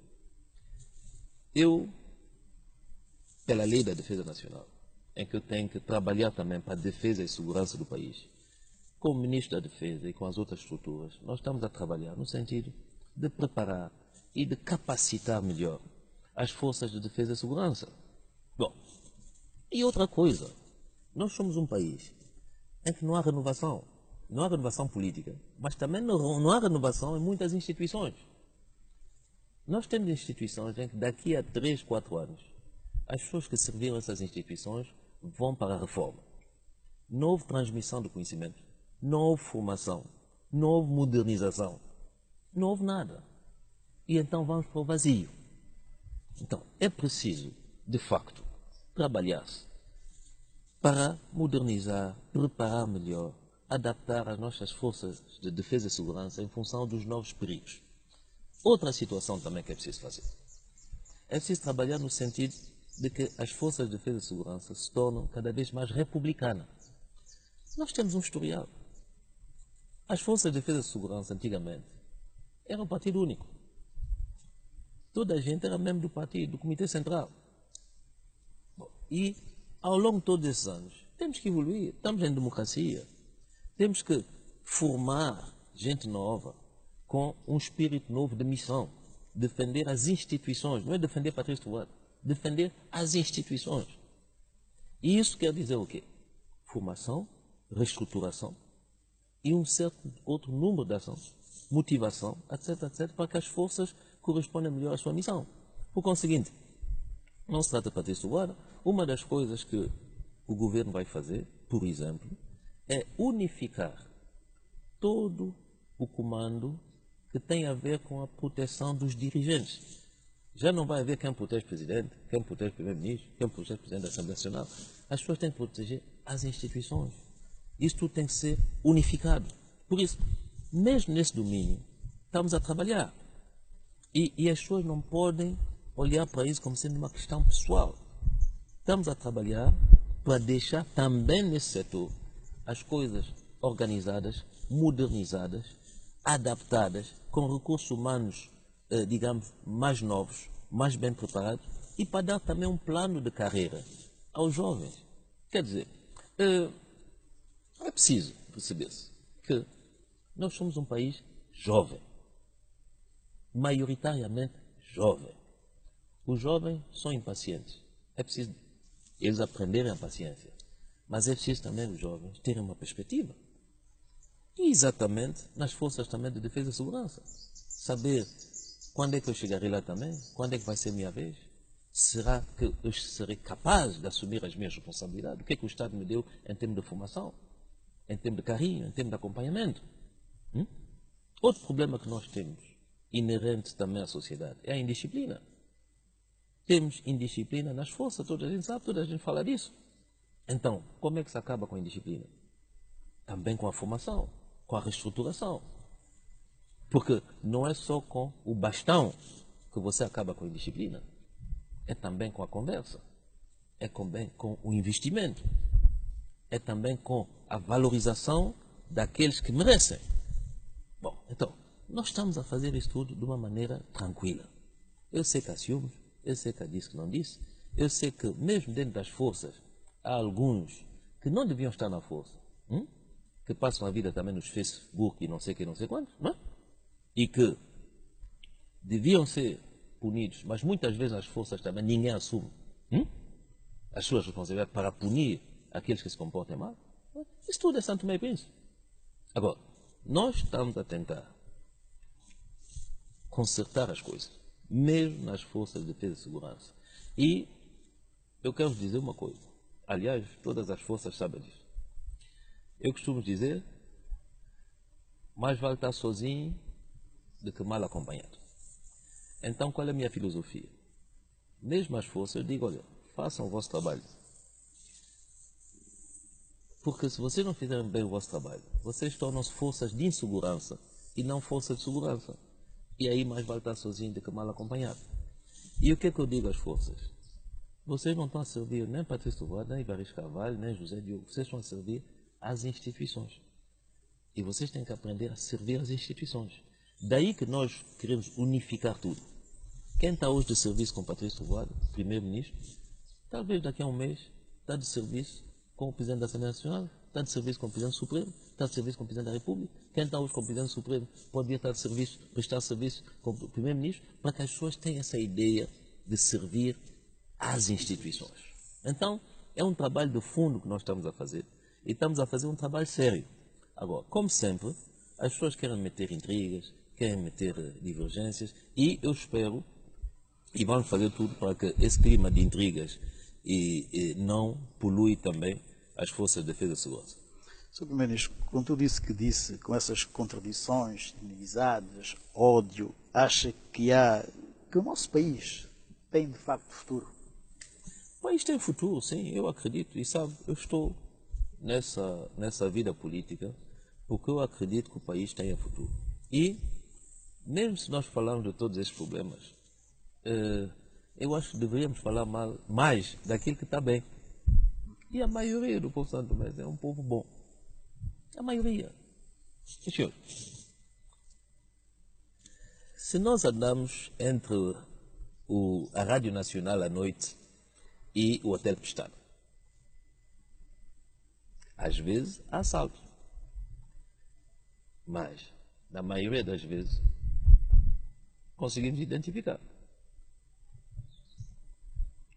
pela lei da defesa nacional, em que eu tenho que trabalhar também para a defesa e segurança do país, como ministro da defesa e com as outras estruturas, nós estamos a trabalhar no sentido de preparar e de capacitar melhor as forças de defesa e segurança. Bom, E outra coisa, nós somos um país em que não há renovação. Não há renovação política, mas também não há renovação em muitas instituições. Nós temos instituições em que daqui a 3, 4 anos, as pessoas que serviram essas instituições vão para a reforma. Não houve transmissão do conhecimento, não houve formação, não houve modernização, não houve nada. E então vamos para o vazio. Então é preciso, de facto, trabalhar-se para modernizar, preparar melhor, adaptar as nossas forças de defesa e segurança em função dos novos perigos. Outra situação também que é preciso fazer. É preciso trabalhar no sentido de que as forças de defesa e segurança se tornam cada vez mais republicanas. Nós temos um historial. As forças de defesa e segurança, antigamente, eram um partido único. Toda a gente era membro do partido, do Comitê Central. Bom, e, ao longo de todos esses anos, temos que evoluir. Estamos em democracia. Temos que formar gente nova com um espírito novo de missão. Defender as instituições. Não é defender Patrício Tovar. Defender as instituições. E isso quer dizer o quê? Formação, reestruturação e um certo outro número de ações, motivação, etc, para que as forças correspondam melhor à sua missão. Por conseguinte, não se trata de Patrício Tovar. Uma das coisas que o governo vai fazer, por exemplo, é unificar todo o comando que tem a ver com a proteção dos dirigentes. Já não vai haver quem protege o presidente, quem protege o primeiro-ministro, quem protege o presidente da Assembleia Nacional. As pessoas têm que proteger as instituições. Isso tudo tem que ser unificado. Por isso, mesmo nesse domínio, estamos a trabalhar. E as pessoas não podem olhar para isso como sendo uma questão pessoal. Estamos a trabalhar para deixar também nesse setor as coisas organizadas, modernizadas, adaptadas, com recursos humanos, digamos, mais novos, mais bem preparados, e para dar também um plano de carreira aos jovens. Quer dizer, é preciso perceber-se que nós somos um país jovem, maioritariamente jovem. Os jovens são impacientes. É preciso eles aprenderem a paciência. Mas é preciso também os jovens terem uma perspectiva. E exatamente nas forças também de defesa e segurança. Saber quando é que eu chegarei lá também, quando é que vai ser a minha vez. Será que eu serei capaz de assumir as minhas responsabilidades? O que é que o Estado me deu em termos de formação, em termos de carinho, em termos de acompanhamento? Outro problema que nós temos, inerente também à sociedade, é a indisciplina. Temos indisciplina nas forças, toda a gente sabe, toda a gente fala disso. Então, como é que se acaba com a indisciplina? Também com a formação, com a reestruturação. Porque não é só com o bastão que você acaba com a indisciplina. É também com a conversa. É também com o investimento. É também com a valorização daqueles que merecem. Bom, então, nós estamos a fazer isso tudo de uma maneira tranquila. Eu sei que há ciúmes, eu sei que há disse que não disse, eu sei que mesmo dentro das forças há alguns que não deviam estar na força, que passam a vida também nos Facebook e não sei que, não sei quantos, não é? E que deviam ser punidos, mas muitas vezes as forças também ninguém assume as suas responsabilidades para punir aqueles que se comportam mal. Isso tudo é Santo Tomé e Príncipe. Agora, nós estamos a tentar consertar as coisas, mesmo nas forças de defesa e segurança. E eu quero dizer uma coisa. Aliás, todas as forças sabem disso. Eu costumo dizer, mais vale estar sozinho do que mal acompanhado. Então, qual é a minha filosofia? Mesmo as forças, eu digo, olha, façam o vosso trabalho. Porque se vocês não fizerem bem o vosso trabalho, vocês tornam-se forças de insegurança e não forças de segurança. E aí mais vale estar sozinho do que mal acompanhado. E o que é que eu digo às forças? Vocês não estão a servir nem Patrício Tovar, nem Evaristo Carvalho, nem José Diogo. Vocês estão a servir às instituições. E vocês têm que aprender a servir as instituições. Daí que nós queremos unificar tudo. Quem está hoje de serviço com Patrício Tovar, primeiro-ministro, talvez daqui a um mês está de serviço com o Presidente da Assembleia Nacional, está de serviço com o Presidente Supremo, está de serviço com o Presidente da República. Quem está hoje com o Presidente Supremo pode vir estar de serviço, prestar serviço com o Primeiro-Ministro, para que as pessoas tenham essa ideia de servir às instituições. Então, é um trabalho de fundo que nós estamos a fazer e estamos a fazer um trabalho sério. Agora, como sempre, as pessoas querem meter intrigas, querem meter divergências e eu espero e vamos fazer tudo para que esse clima de intrigas e não polui também as forças de defesa e segurança. Sr. Primeiro-Ministro, com tudo isso que disse, com essas contradições, inimizades, ódio, acha que o nosso país tem de facto futuro? O país tem futuro, sim, eu acredito. E sabe, eu estou nessa vida política porque eu acredito que o país tenha futuro. E, mesmo se nós falarmos de todos esses problemas, eu acho que deveríamos falar mais daquilo que está bem. E a maioria do povo Santo Tomé é um povo bom. A maioria. Senhor, se nós andamos entre a Rádio Nacional à noite e o Hotel Pestana, às vezes há assalto. Mas, na maioria das vezes, conseguimos identificar.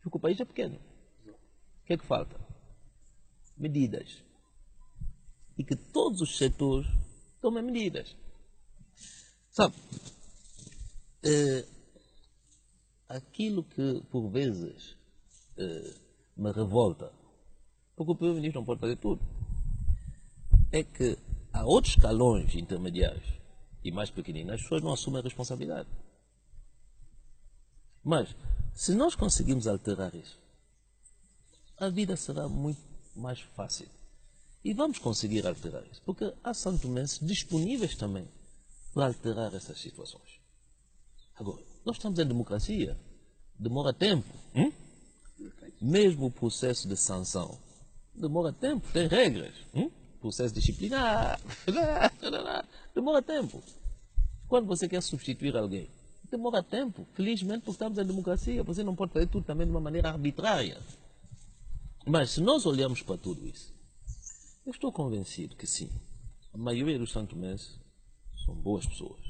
Porque o país é pequeno. O que é que falta? Medidas. E que todos os setores tomem medidas. Sabe, aquilo que por vezes me revolta, porque o Primeiro-Ministro não pode fazer tudo, é que há outros escalões intermediários e mais pequeninos, as pessoas não assumem a responsabilidade. Mas, se nós conseguirmos alterar isso, a vida será muito mais fácil. E vamos conseguir alterar isso, porque há santomenses disponíveis também para alterar essas situações. Agora, nós estamos em democracia, demora tempo. Mesmo o processo de sanção demora tempo, tem regras. Processo disciplinar, demora tempo. Quando você quer substituir alguém, demora tempo. Felizmente, porque estamos em democracia, você não pode fazer tudo também de uma maneira arbitrária. Mas se nós olharmos para tudo isso, eu estou convencido que sim, a maioria dos santomenses são boas pessoas.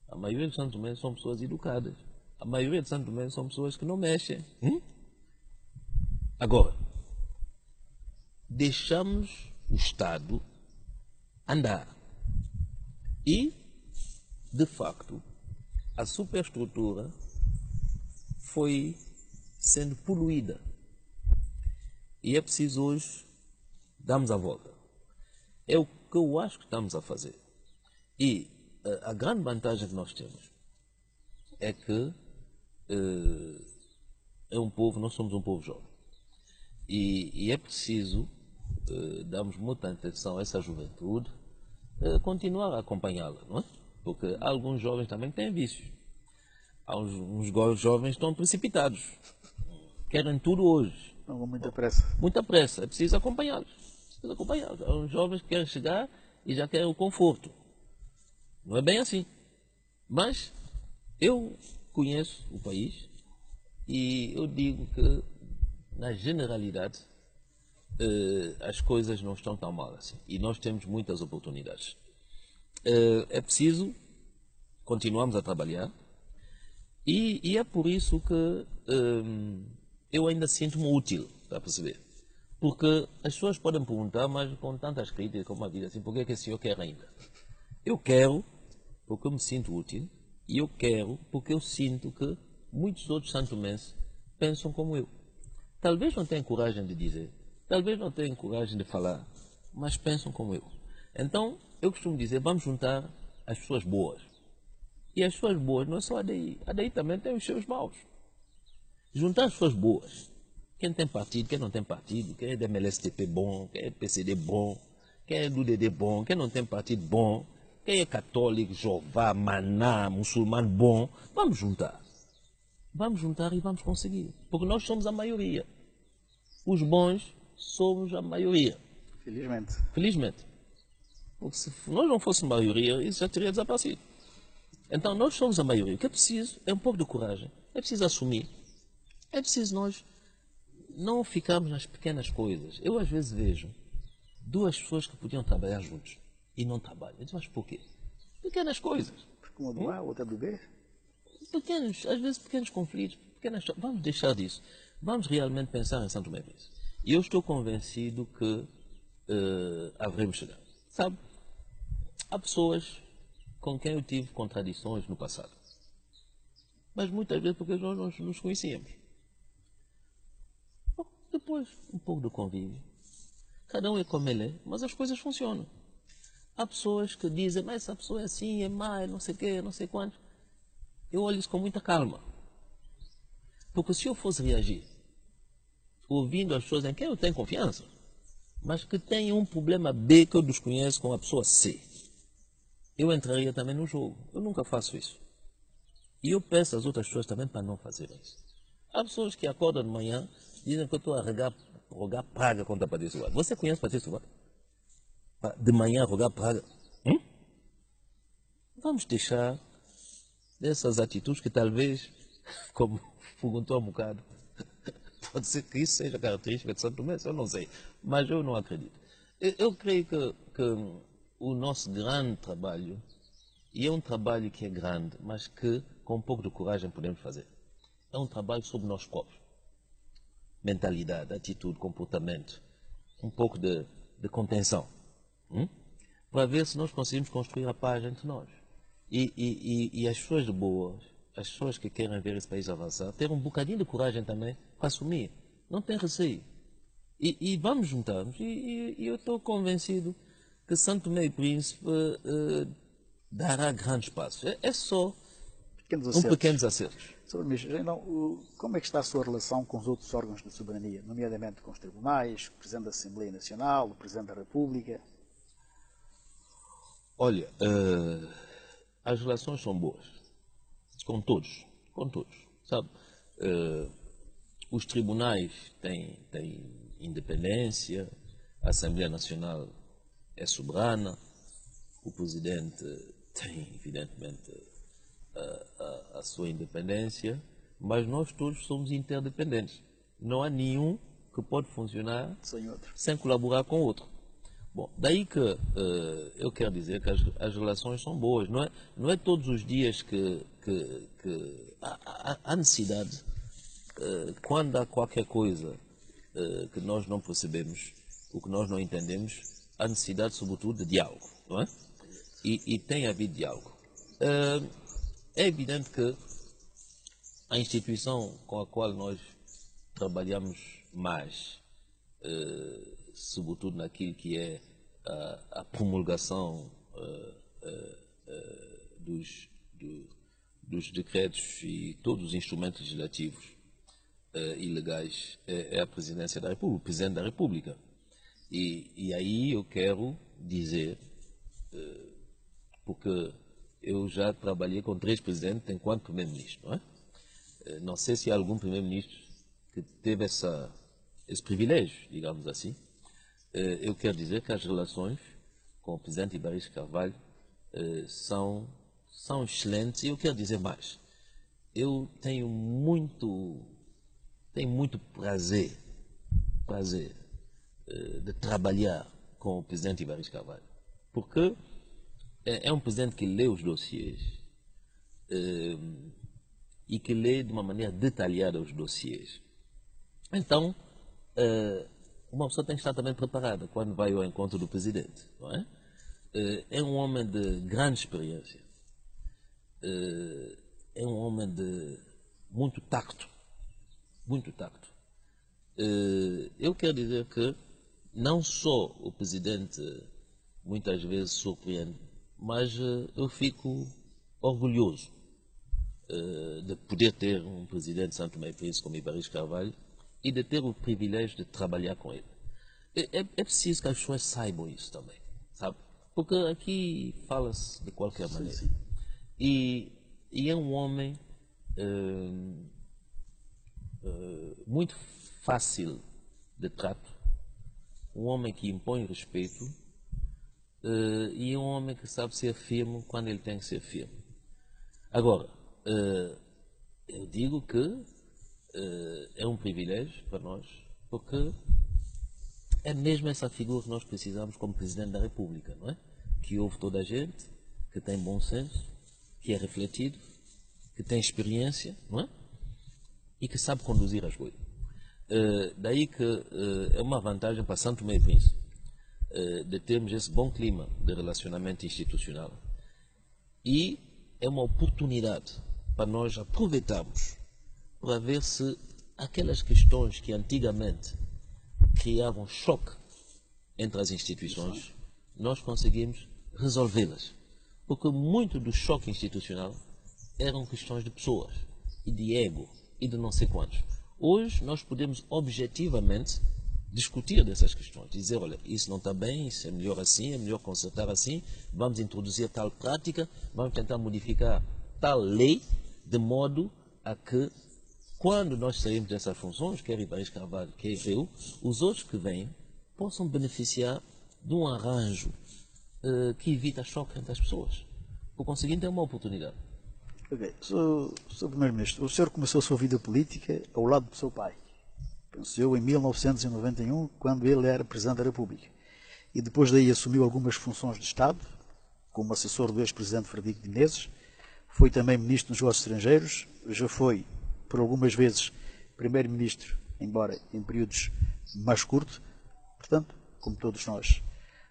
A maioria dos santomenses são pessoas educadas. A maioria dos santomenses são pessoas que não mexem. Agora, deixamos o Estado andar. E, de facto, a superestrutura foi sendo poluída. E é preciso hoje darmos a volta. É o que eu acho que estamos a fazer. E a grande vantagem que nós temos é que nós somos um povo jovem. E é preciso darmos muita atenção a essa juventude, continuar a acompanhá-la, não é? Porque há alguns jovens também que têm vícios. Há uns jovens que estão precipitados. Querem tudo hoje. Não, com muita pressa. Muita pressa. É preciso acompanhá-los. Há uns jovens que querem chegar e já querem o conforto. Não é bem assim. Mas eu conheço o país e eu digo que, na generalidade, as coisas não estão tão mal assim. E nós temos muitas oportunidades. É preciso continuarmos a trabalhar e é por isso que eu ainda sinto-me útil, está a perceber? Porque as pessoas podem perguntar, mas com tantas críticas como a vida, assim, por que é que o senhor quer ainda? Eu quero porque eu me sinto útil e eu quero porque eu sinto que muitos outros santomenses pensam como eu. Talvez não tenham coragem de dizer, talvez não tenham coragem de falar, mas pensam como eu. Então, eu costumo dizer, vamos juntar as pessoas boas. E as pessoas boas não é só a DI também tem os seus maus. Juntar as pessoas boas. Quem tem partido, quem não tem partido, quem é do MLSTP bom, quem é do PCD bom, quem é do DD bom, quem não tem partido bom, quem é católico, Jeová, Maná, muçulmano bom. Vamos juntar. Vamos juntar e vamos conseguir. Porque nós somos a maioria. Os bons somos a maioria. Felizmente. Felizmente. Porque se nós não fôssemos a maioria, isso já teria desaparecido. Então nós somos a maioria. O que é preciso é um pouco de coragem. É preciso assumir. É preciso nós não ficarmos nas pequenas coisas. Eu às vezes vejo duas pessoas que podiam trabalhar juntos e não trabalham. Eu digo, mas por quê? Pequenas coisas. Porque uma do A, outra do B. Às vezes pequenos conflitos. Vamos deixar disso. Vamos realmente pensar em Santo Tomé. E eu estou convencido que haveremos chegar. Sabe, há pessoas com quem eu tive contradições no passado. Mas muitas vezes porque nós não nos conhecíamos. Bom, depois, um pouco de convívio. Cada um é como ele é, mas as coisas funcionam. Há pessoas que dizem, mas essa pessoa é assim, é má, é não sei o quê, não sei quanto. Eu olho isso com muita calma. Porque se eu fosse reagir, ouvindo as pessoas em quem eu tenho confiança, mas que têm um problema B que eu desconheço com a pessoa C, eu entraria também no jogo. Eu nunca faço isso. E eu peço às outras pessoas também para não fazerem isso. Há pessoas que acordam de manhã, dizem que eu estou a rogar praga contra Patrício Vaz. Você conhece Patrício Vaz? De manhã rogar praga? Vamos deixar dessas atitudes que talvez, como perguntou há um bocado, pode ser que isso seja característica de Santo Tomé, eu não sei, mas eu não acredito. Eu creio que o nosso grande trabalho, e é um trabalho que é grande, mas que com um pouco de coragem podemos fazer, é um trabalho sobre nós próprios. Mentalidade, atitude, comportamento, um pouco de contenção, para ver se nós conseguimos construir a paz entre nós. E as pessoas boas, as pessoas que querem ver esse país avançar, ter um bocadinho de coragem também para assumir. Não tem receio. E vamos juntar-nos. E eu estou convencido que Santo Tomé e Príncipe dará grandes passos. É só pequenos acertos. Sr. Ministro, então, como é que está a sua relação com os outros órgãos de soberania, nomeadamente com os tribunais, o Presidente da Assembleia Nacional, o Presidente da República? Olha, as relações são boas. Com todos, sabe? Os tribunais têm independência, a Assembleia Nacional é soberana, o Presidente tem, evidentemente, a sua independência, mas nós todos somos interdependentes. Não há nenhum que pode funcionar sem colaborar com o outro. Bom, daí que eu quero dizer que as relações são boas. Não é todos os dias que há necessidade, quando há qualquer coisa que nós não percebemos, o que nós não entendemos, há necessidade, sobretudo, de diálogo, não é? E tem havido diálogo. É evidente que a instituição com a qual nós trabalhamos mais, sobretudo naquilo que é a promulgação dos decretos e todos os instrumentos legislativos e legais, é a Presidência da República, o Presidente da República. E aí eu quero dizer, porque eu já trabalhei com 3 presidentes enquanto primeiro-ministro, não é? Não sei se há algum primeiro-ministro que teve esse privilégio, digamos assim. Eu quero dizer que as relações com o presidente Ibaristo Carvalho são excelentes, e eu quero dizer mais. Eu tenho muito prazer de trabalhar com o presidente Ibaristo Carvalho, porque é um presidente que lê os dossiês e que lê de uma maneira detalhada os dossiês. Então, uma pessoa tem que estar também preparada quando vai ao encontro do presidente, não é? É um homem de grande experiência, é um homem de muito tacto, eu quero dizer que não só o presidente muitas vezes surpreende, mas eu fico orgulhoso de poder ter um presidente de Santo Tomé e Príncipe como Ibaristo Carvalho e de ter o privilégio de trabalhar com ele. É preciso que as pessoas saibam isso também, sabe? Porque aqui fala-se de qualquer maneira. Sim. E é um homem muito fácil de trato, um homem que impõe respeito, e é um homem que sabe ser firme quando ele tem que ser firme. Agora, eu digo que é um privilégio para nós, porque é mesmo essa figura que nós precisamos como Presidente da República, não é? Que ouve toda a gente, que tem bom senso, que é refletido, que tem experiência, não é? E que sabe conduzir as coisas. Daí que é uma vantagem para São Tomé e Príncipe de termos esse bom clima de relacionamento institucional. E é uma oportunidade para nós aproveitarmos para ver se aquelas questões que antigamente criavam choque entre as instituições, nós conseguimos resolvê-las. Porque muito do choque institucional eram questões de pessoas, e de ego, e de não sei quantos. Hoje nós podemos objetivamente discutir dessas questões, dizer, olha, isso não está bem, isso é melhor assim, é melhor consertar assim, vamos introduzir tal prática, vamos tentar modificar tal lei, de modo a que, quando nós saímos dessas funções, quer Ibariz Carvalho, quer eu, os outros que vêm possam beneficiar de um arranjo que evita choque entre as pessoas. Por conseguinte, é uma oportunidade. Ok. Sr. Primeiro-Ministro, o senhor começou a sua vida política ao lado do seu pai. Penso eu, em 1991, quando ele era Presidente da República. E depois daí assumiu algumas funções de Estado, como assessor do ex-Presidente Frederico de Menezes, foi também Ministro dos Negócios Estrangeiros, já foi, por algumas vezes, Primeiro-Ministro, embora em períodos mais curtos. Portanto, como todos nós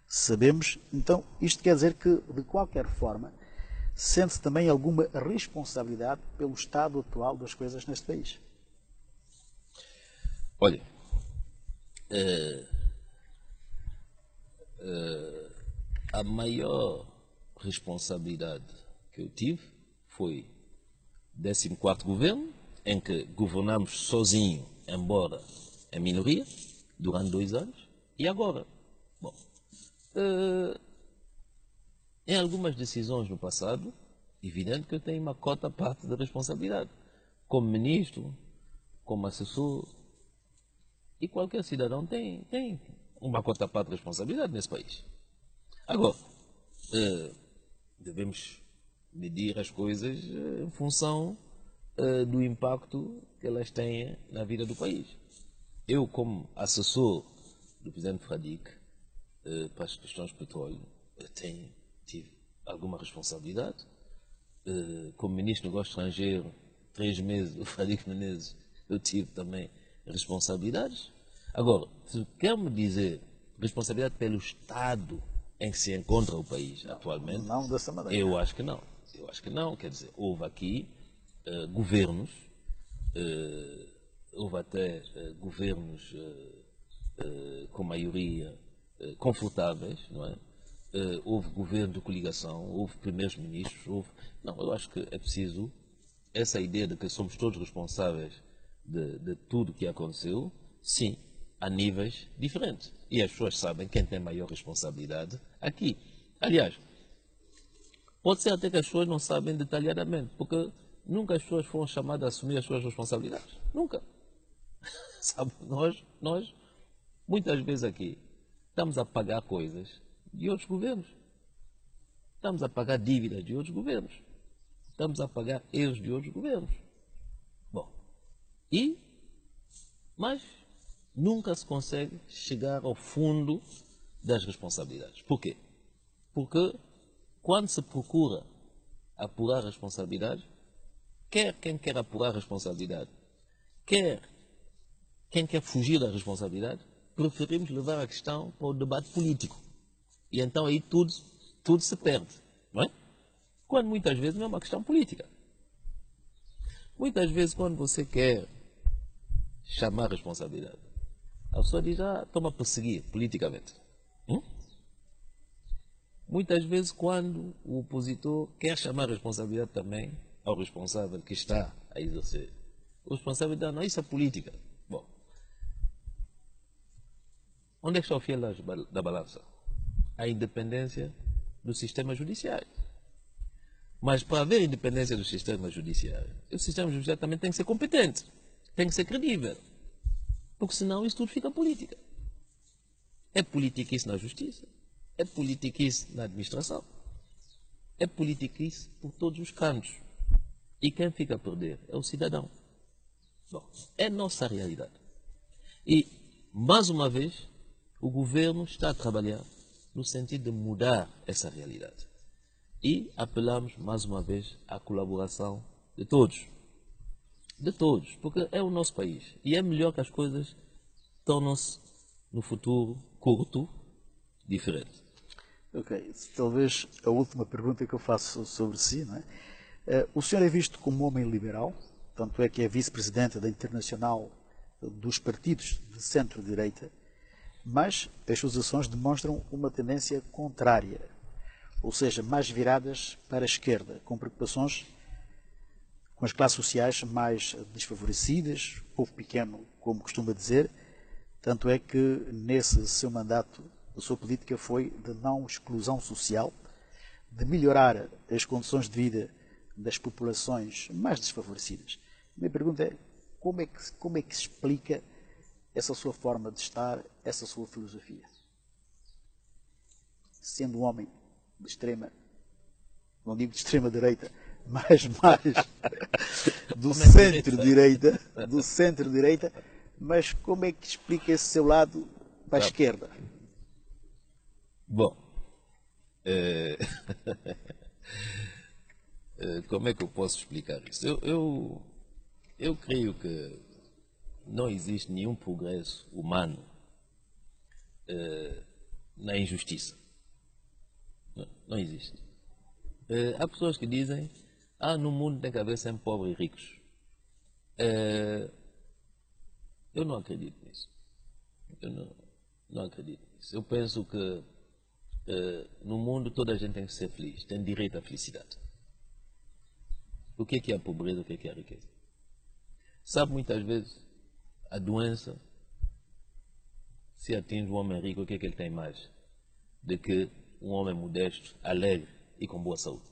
sabemos, então isto quer dizer que, de qualquer forma, sente-se também alguma responsabilidade pelo estado atual das coisas neste país. Olha, a maior responsabilidade que eu tive foi 14º governo, em que governamos sozinho, embora em minoria, durante 2 anos, e agora. Bom, em algumas decisões no passado, evidente que eu tenho uma cota à parte da responsabilidade, como ministro, como assessor. E qualquer cidadão tem uma cota à parte de responsabilidade nesse país. Agora, devemos medir as coisas em função do impacto que elas têm na vida do país. Eu, como assessor do Presidente Fradique para as questões de petróleo, tive alguma responsabilidade. Como Ministro do Negócio Estrangeiro, 3 meses do Frederico Menezes, eu tive também responsabilidades. Agora, se quer me dizer responsabilidade pelo estado em que se encontra o país atualmente, não dessa maneira. Eu acho que não. Eu acho que não. Quer dizer, houve aqui governos, houve até governos com maioria confortáveis, não é? Houve governo de coligação, houve primeiros ministros, Não, eu acho que é preciso essa ideia de que somos todos responsáveis de tudo o que aconteceu, sim, a níveis diferentes. E as pessoas sabem quem tem maior responsabilidade aqui. Aliás, pode ser até que as pessoas não sabem detalhadamente, porque nunca as pessoas foram chamadas a assumir as suas responsabilidades. Nunca. Sabe, nós, muitas vezes aqui, estamos a pagar coisas de outros governos. Estamos a pagar dívidas de outros governos. Estamos a pagar erros de outros governos. Bom, mas nunca se consegue chegar ao fundo das responsabilidades. Por quê? Porque quando se procura apurar responsabilidade, quer quem quer apurar responsabilidade, quer quem quer fugir da responsabilidade, preferimos levar a questão para o debate político. E então aí tudo se perde, não é? Quando muitas vezes não é uma questão política. Muitas vezes quando você quer chamar responsabilidade, a pessoa diz, toma a perseguir politicamente. Muitas vezes quando o opositor quer chamar responsabilidade também ao responsável que está a exercer, o responsável diz, não, isso é política. Bom, onde é que está o fiel da balança? A independência do sistema judiciário. Mas para haver independência do sistema judiciário, o sistema judiciário também tem que ser competente, tem que ser credível, porque senão isso tudo fica política. É politiquice na justiça, é politiquice na administração, é politiquice por todos os cantos. E quem fica a perder é o cidadão. Bom, é nossa realidade. E, mais uma vez, o governo está a trabalhar no sentido de mudar essa realidade. E apelamos, mais uma vez, à colaboração de todos. de todos, porque é o nosso país. E é melhor que as coisas tornem-se, no futuro curto, diferentes. Ok, talvez a última pergunta que eu faço sobre si, não é? O senhor é visto como um homem liberal, tanto é que é vice-presidente da Internacional dos Partidos de Centro-Direita, mas as suas ações demonstram uma tendência contrária, ou seja, mais viradas para a esquerda, com preocupações com as classes sociais mais desfavorecidas, povo pequeno, como costuma dizer, tanto é que nesse seu mandato a sua política foi de não exclusão social, de melhorar as condições de vida das populações mais desfavorecidas. A minha pergunta é, como é que se explica essa sua forma de estar, essa sua filosofia? Sendo um homem de extrema, não digo de extrema-direita, mas mais do centro-direita, mas como é que explica esse seu lado para a esquerda? Bom, como é que eu posso explicar isso? Eu creio que não existe nenhum progresso humano na injustiça. Não existe. Há pessoas que dizem, no mundo tem que haver sempre pobres e ricos. Eu não acredito nisso. Eu não acredito nisso. Eu penso que no mundo toda a gente tem que ser feliz, tem direito à felicidade. O que é a pobreza, o que é a riqueza? Sabe, muitas vezes, a doença, se atinge um homem rico, o que ele tem mais? Do que um homem modesto, alegre e com boa saúde.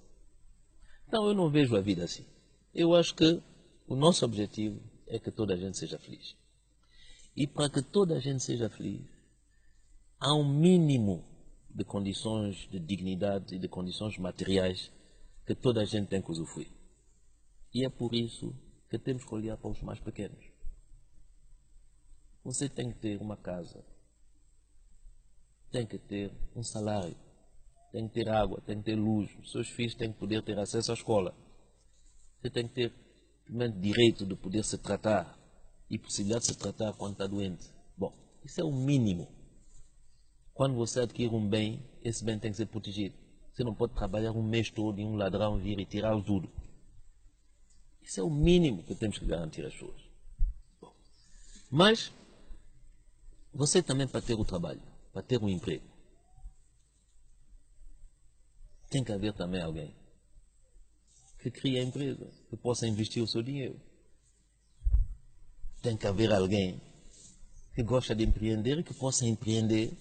Então eu não vejo a vida assim. Eu acho que o nosso objetivo é que toda a gente seja feliz. E para que toda a gente seja feliz, há um mínimo de condições de dignidade e de condições materiais que toda a gente tem que usufruir. E é por isso que temos que olhar para os mais pequenos. Você tem que ter uma casa, tem que ter um salário, tem que ter água, tem que ter luz, os seus filhos têm que poder ter acesso à escola. Você tem que ter direito de poder se tratar e possibilidade de se tratar quando está doente. Bom, isso é o mínimo. Quando você adquire um bem, esse bem tem que ser protegido. Você não pode trabalhar um mês todo e um ladrão vir e tirar tudo. Isso é o mínimo que temos que garantir às pessoas. Bom, mas você também, para ter o trabalho, para ter um emprego, tem que haver também alguém que crie a empresa, que possa investir o seu dinheiro. Tem que haver alguém que gosta de empreender e que possa empreender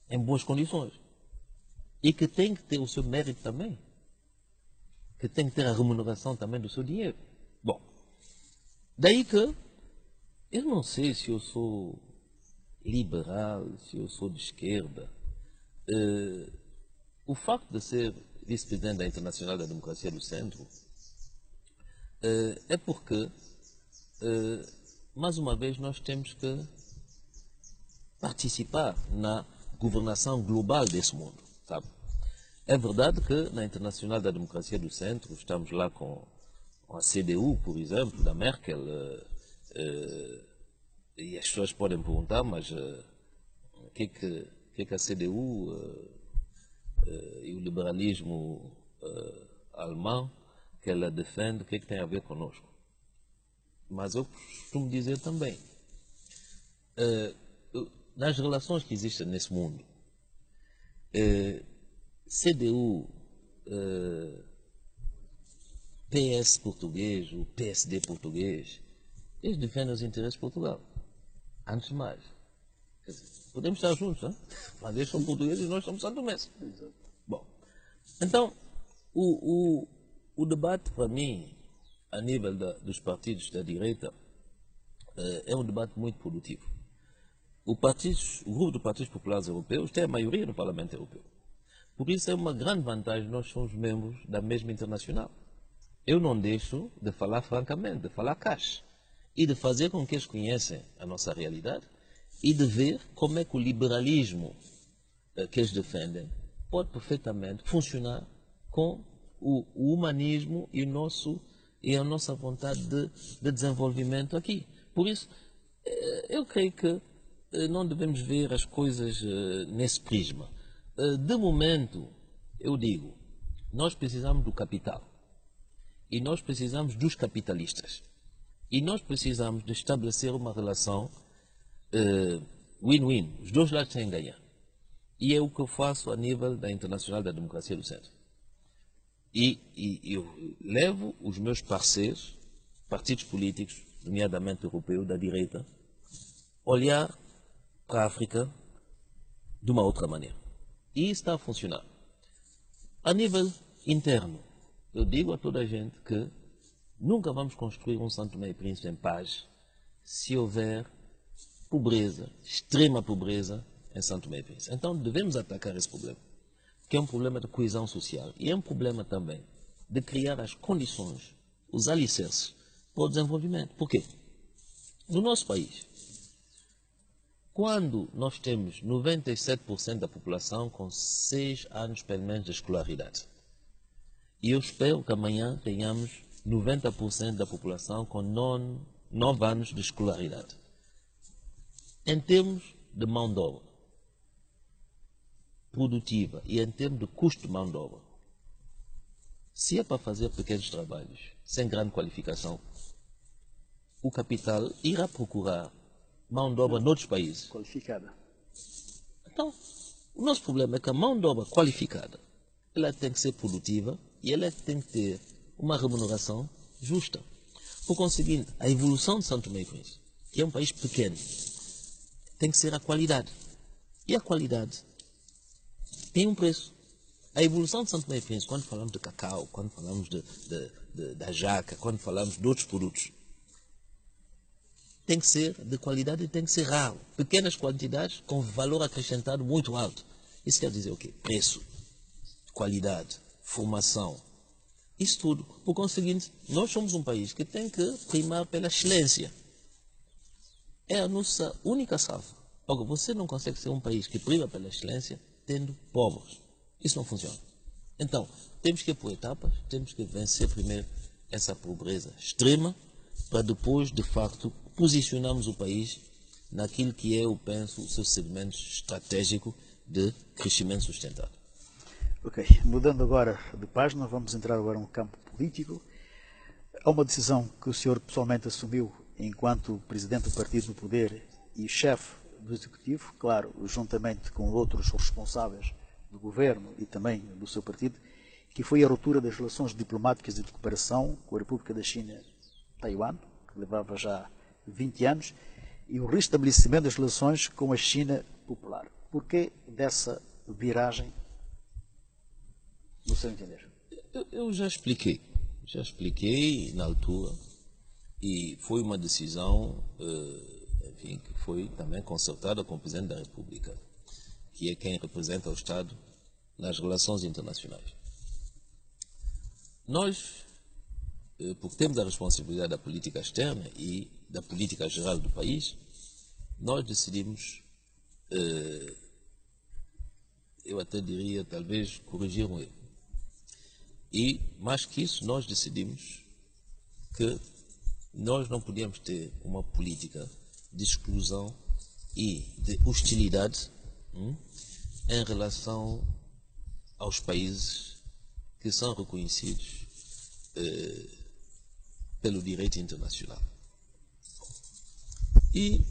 em boas condições. E que tem que ter o seu mérito também. Que tem que ter a remuneração também do seu dinheiro. Bom, daí que eu não sei se eu sou liberal, se eu sou de esquerda. O facto de ser vice-presidente da Internacional da Democracia do Centro é porque, mais uma vez, nós temos que participar na governação global desse mundo, sabe? É verdade que na Internacional da Democracia do Centro estamos lá com a CDU, por exemplo, da Merkel, e as pessoas podem perguntar, mas o que a CDU e o liberalismo alemão que ela defende, o que tem a ver conosco? Mas eu costumo dizer também, nas relações que existem nesse mundo, CDU, PS português, o PSD português, eles defendem os interesses de Portugal. Antes de mais. Quer dizer, podemos estar juntos, não? Mas eles são portugueses e nós somos santomenses. Bom, então, o debate, para mim, a nível dos partidos da direita, é um debate muito produtivo. O grupo dos Partidos Populares Europeus tem a maioria no Parlamento Europeu. Por isso é uma grande vantagem nós somos membros da mesma internacional. Eu não deixo de falar francamente, de falar cash, e de fazer com que eles conheçam a nossa realidade e de ver como é que o liberalismo que eles defendem pode perfeitamente funcionar com o humanismo e o nosso e a nossa vontade de desenvolvimento aqui. Por isso, eu creio que não devemos ver as coisas nesse prisma. De momento, eu digo, nós precisamos do capital e nós precisamos dos capitalistas e nós precisamos de estabelecer uma relação win-win, os dois lados têm a ganhar. E é o que eu faço a nível da Internacional da Democracia do Centro. E eu levo os meus parceiros, partidos políticos, nomeadamente europeu, da direita, olhar para a África de uma outra maneira. E isso está a funcionar. A nível interno, eu digo a toda a gente que nunca vamos construir um São Tomé e Príncipe em paz se houver pobreza, extrema pobreza em São Tomé e Príncipe. Então devemos atacar esse problema, que é um problema de coesão social e é um problema também de criar as condições, os alicerces para o desenvolvimento. Por quê? No nosso país, quando nós temos 97% da população com 6 anos pelo menos de escolaridade, e eu espero que amanhã tenhamos 90% da população com 9 anos de escolaridade. Em termos de mão de obra produtiva e em termos de custo de mão de obra, se é para fazer pequenos trabalhos sem grande qualificação, o capital irá procurar mão de obra noutros países. Qualificada. Então, o nosso problema é que a mão de obra qualificada, ela tem que ser produtiva e ela tem que ter uma remuneração justa. Por conseguinte, a evolução de São Tomé e Príncipe, que é um país pequeno, tem que ser a qualidade. E a qualidade tem um preço. A evolução de São Tomé e Príncipe, quando falamos de cacau, quando falamos da jaca, quando falamos de outros produtos, tem que ser de qualidade e tem que ser raro. Pequenas quantidades com valor acrescentado muito alto. Isso quer dizer o quê? Preço, qualidade, formação. Isso tudo. Por conseguinte, nós somos um país que tem que primar pela excelência. É a nossa única safra. Agora, você não consegue ser um país que prima pela excelência tendo povos. Isso não funciona. Então, temos que ir por etapas, temos que vencer primeiro essa pobreza extrema, para depois, de facto, posicionarmos o país naquilo que é, eu penso, o seu segmento estratégico de crescimento sustentável. Ok, mudando agora de página, vamos entrar agora no campo político. Há uma decisão que o senhor pessoalmente assumiu enquanto presidente do partido no poder e chefe do executivo, claro, juntamente com outros responsáveis do governo e também do seu partido, que foi a ruptura das relações diplomáticas e de cooperação com a República da China, Taiwan, que levava já 20 anos, e o restabelecimento das relações com a China Popular. Por que dessa viragem, no seu entender? Eu já expliquei na altura, e foi uma decisão enfim, que foi também concertada com o Presidente da República, que é quem representa o Estado nas relações internacionais. Nós, porque temos a responsabilidade da política externa e da política geral do país, nós decidimos, eu até diria, talvez, corrigir um erro. E, mais que isso, nós decidimos que nós não podíamos ter uma política de exclusão e de hostilidade em relação aos países que são reconhecidos pelo direito internacional. E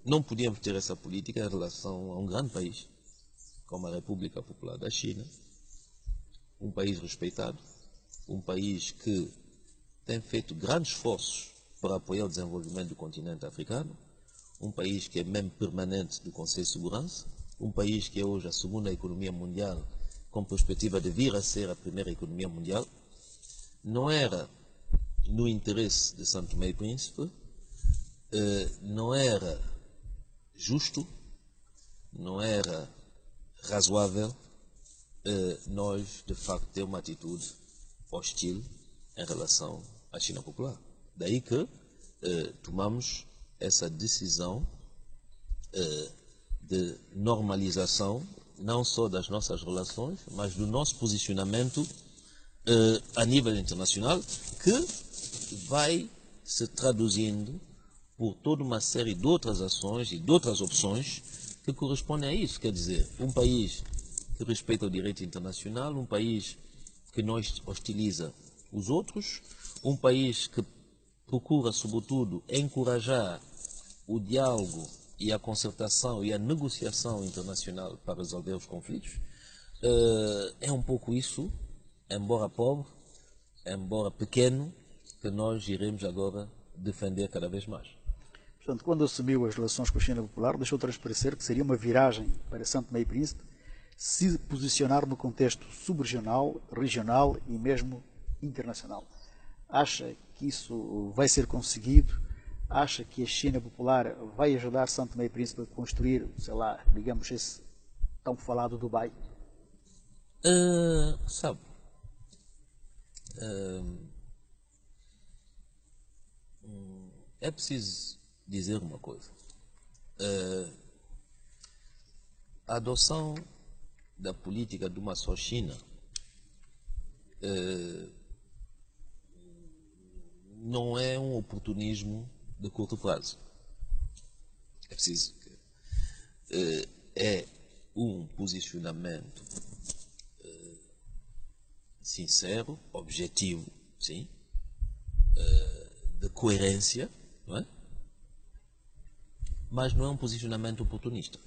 não podíamos ter essa política em relação a um grande país, como a República Popular da China, um país respeitado, um país que tem feito grandes esforços para apoiar o desenvolvimento do continente africano, um país que é membro permanente do Conselho de Segurança, um país que é hoje a segunda economia mundial, com perspectiva de vir a ser a primeira economia mundial. Não era no interesse de São Tomé e Príncipe, não era justo, não era razoável nós, de facto, ter uma atitude hostil em relação à China Popular. Daí que tomamos essa decisão de normalização, não só das nossas relações, mas do nosso posicionamento a nível internacional, que vai se traduzindo por toda uma série de outras ações e de outras opções que correspondem a isso. Quer dizer, um país que respeita o direito internacional, um país que não hostiliza os outros, um país que procura, sobretudo, encorajar o diálogo e a concertação e a negociação internacional para resolver os conflitos. É um pouco isso, embora pobre, embora pequeno, que nós iremos agora defender cada vez mais. Portanto, quando assumiu as relações com a China Popular, deixou transparecer que seria uma viragem para São Tomé e Príncipe se posicionar no contexto subregional, regional e mesmo internacional. Acha que isso vai ser conseguido? Acha que a China Popular vai ajudar São Tomé e Príncipe a construir, sei lá, digamos, esse tão falado Dubai? Sabe, é preciso dizer uma coisa. A adoção da política de uma só China não é um oportunismo de curto prazo. É preciso que é um posicionamento sincero, objetivo, sim, de coerência, não é? Mas não é um posicionamento oportunista.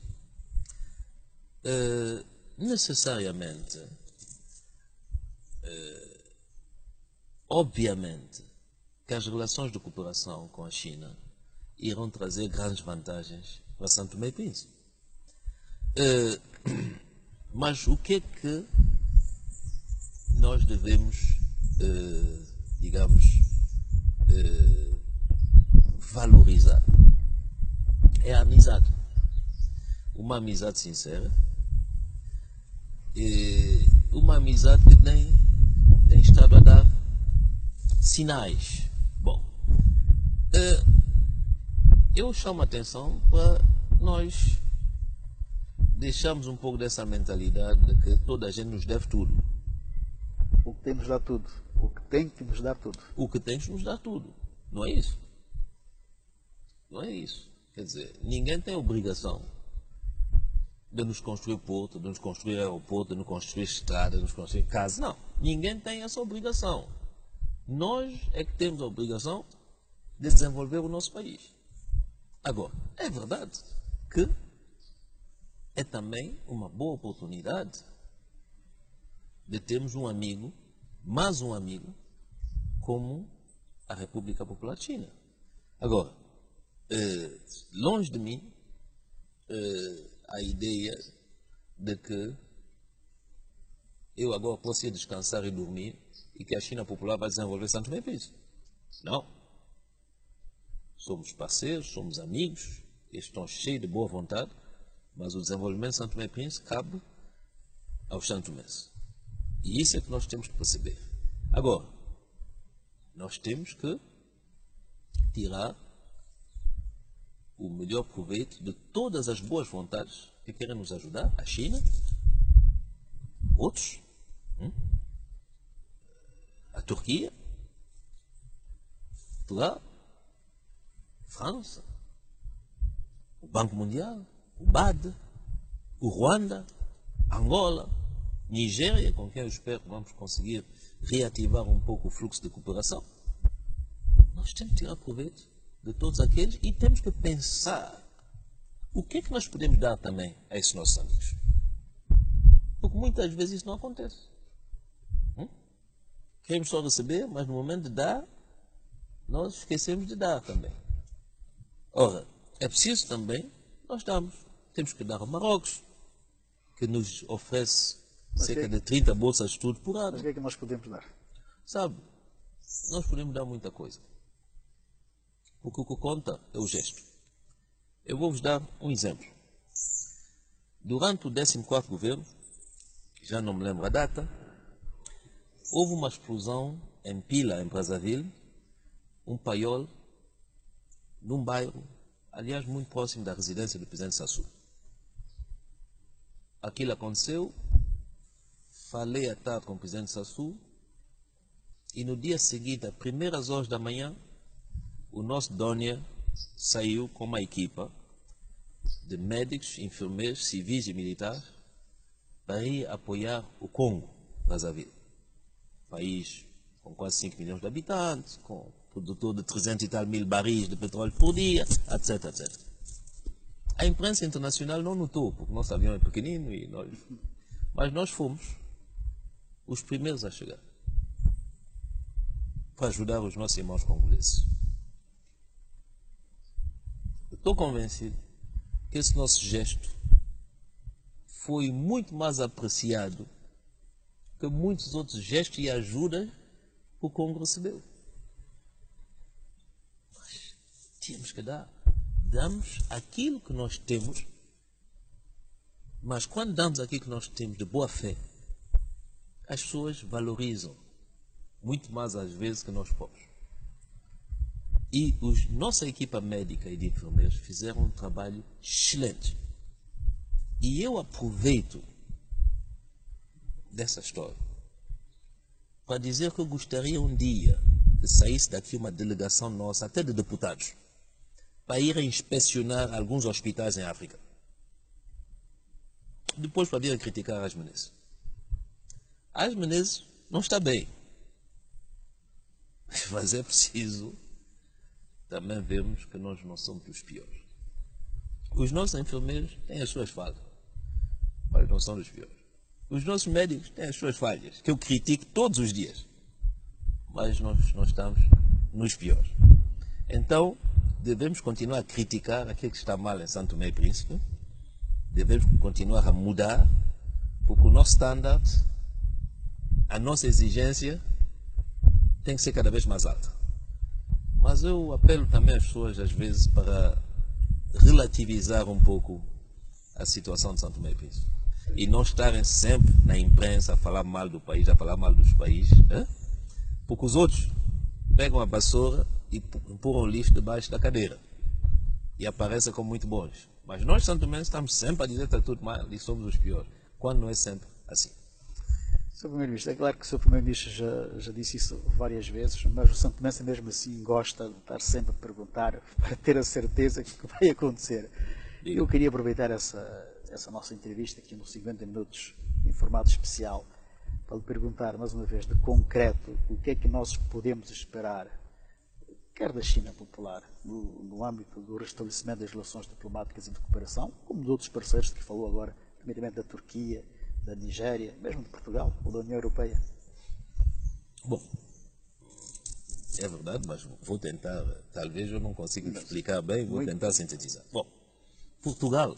Necessariamente, obviamente, que as relações de cooperação com a China irão trazer grandes vantagens para São Tomé e Príncipe. Mas o que é que nós devemos, digamos, valorizar? É a amizade. Uma amizade sincera, uma amizade que tem estado a dar sinais. Bom, eu chamo a atenção para nós deixarmos um pouco dessa mentalidade de que toda a gente nos deve tudo. O que tem nos dá tudo. O que tem que nos dar tudo. O que tem que nos dar tudo. Não é isso? Não é isso. Quer dizer, ninguém tem obrigação de nos construir porto, de nos construir aeroporto, de nos construir estrada, de nos construir casa. Não. Ninguém tem essa obrigação. Nós é que temos a obrigação de desenvolver o nosso país. Agora, é verdade que é também uma boa oportunidade de termos um amigo, mais um amigo, como a República Popular China. Agora, longe de mim a ideia de que eu agora posso ir descansar e dormir e que a China Popular vai desenvolver São Tomé e Príncipe. Não. Somos parceiros, somos amigos, eles estão cheios de boa vontade, mas o desenvolvimento de São Tomé e Príncipe cabe aos santomenses. E isso é que nós temos que perceber. Agora, nós temos que tirar o melhor proveito de todas as boas vontades que querem nos ajudar, a China, outros, a Turquia, Portugal, França, o Banco Mundial, o BAD, o Ruanda, Angola, Nigéria, com quem eu espero que vamos conseguir reativar um pouco o fluxo de cooperação. Nós temos que tirar proveito de todos aqueles e temos que pensar o que é que nós podemos dar também a esses nossos amigos. Porque muitas vezes isso não acontece. Queremos só receber, mas no momento de dar, nós esquecemos de dar também. Ora, é preciso também nós darmos. Temos que dar ao Marrocos, que nos oferece cerca de 30 bolsas de estudo por ano. Mas o que é que nós podemos dar? Sabe, nós podemos dar muita coisa. Porque o que conta é o gesto. Eu vou-vos dar um exemplo. Durante o 14º governo, já não me lembro a data, houve uma explosão em Pila, em Brazzaville, um paiol, num bairro, aliás, muito próximo da residência do presidente Sassou. Aquilo aconteceu, falei à tarde com o presidente Sassou, E no dia seguinte, às primeiras horas da manhã, o nosso Dónia saiu com uma equipa de médicos, enfermeiros, civis e militares para ir apoiar o Congo, Brazzaville. País com quase 5 milhões de habitantes, com produtor de 300 e tal mil barris de petróleo por dia, etc, etc. A imprensa internacional não notou, porque o nosso avião é pequenino, mas nós fomos os primeiros a chegar para ajudar os nossos irmãos congoleses. Estou convencido que esse nosso gesto foi muito mais apreciado que muitos outros gestos e ajudas que o Congo recebeu. Mas tínhamos que dar. Damos aquilo que nós temos, mas quando damos aquilo que nós temos de boa fé, as pessoas valorizam muito mais às vezes que nós povos. E nossa equipa médica e de enfermeiros fizeram um trabalho excelente. E eu aproveito dessa história para dizer que eu gostaria um dia que saísse daqui uma delegação nossa, até de deputados, para ir inspecionar alguns hospitais em África. Depois para vir a criticar as Menezes. As Menezes não está bem. Mas é preciso também vermos que nós não somos os piores. Os nossos enfermeiros têm as suas falhas, mas não são os piores. Os nossos médicos têm as suas falhas, que eu critico todos os dias, mas nós não estamos nos piores. Então, devemos continuar a criticar aquilo que está mal em São Tomé e Príncipe, devemos continuar a mudar, porque o nosso standard, a nossa exigência tem que ser cada vez mais alta. Mas eu apelo também às pessoas, às vezes, para relativizar um pouco a situação de São Tomé e Príncipe. E não estarem sempre na imprensa a falar mal do país, a falar mal dos países, porque os outros pegam a vassoura e empurram o lixo debaixo da cadeira e aparecem como muito bons. Mas nós, São Tomé, estamos sempre a dizer que está tudo mal e somos os piores, quando não é sempre assim. Sr. Primeiro-Ministro, é claro que o Sr. Primeiro-Ministro já disse isso várias vezes, mas o Santo Tomé mesmo assim gosta de estar sempre a perguntar para ter a certeza que vai acontecer. Eu queria aproveitar essa nossa entrevista aqui nos 50 minutos em formato especial para lhe perguntar mais uma vez de concreto o que é que nós podemos esperar, quer da China Popular, no âmbito do restabelecimento das relações diplomáticas e de cooperação, como de outros parceiros que falou agora, primeiramente da Turquia, da Nigéria, mesmo de Portugal ou da União Europeia. Bom, é verdade, mas vou tentar, talvez eu não consiga explicar bem, vou tentar sintetizar. Bom, Portugal,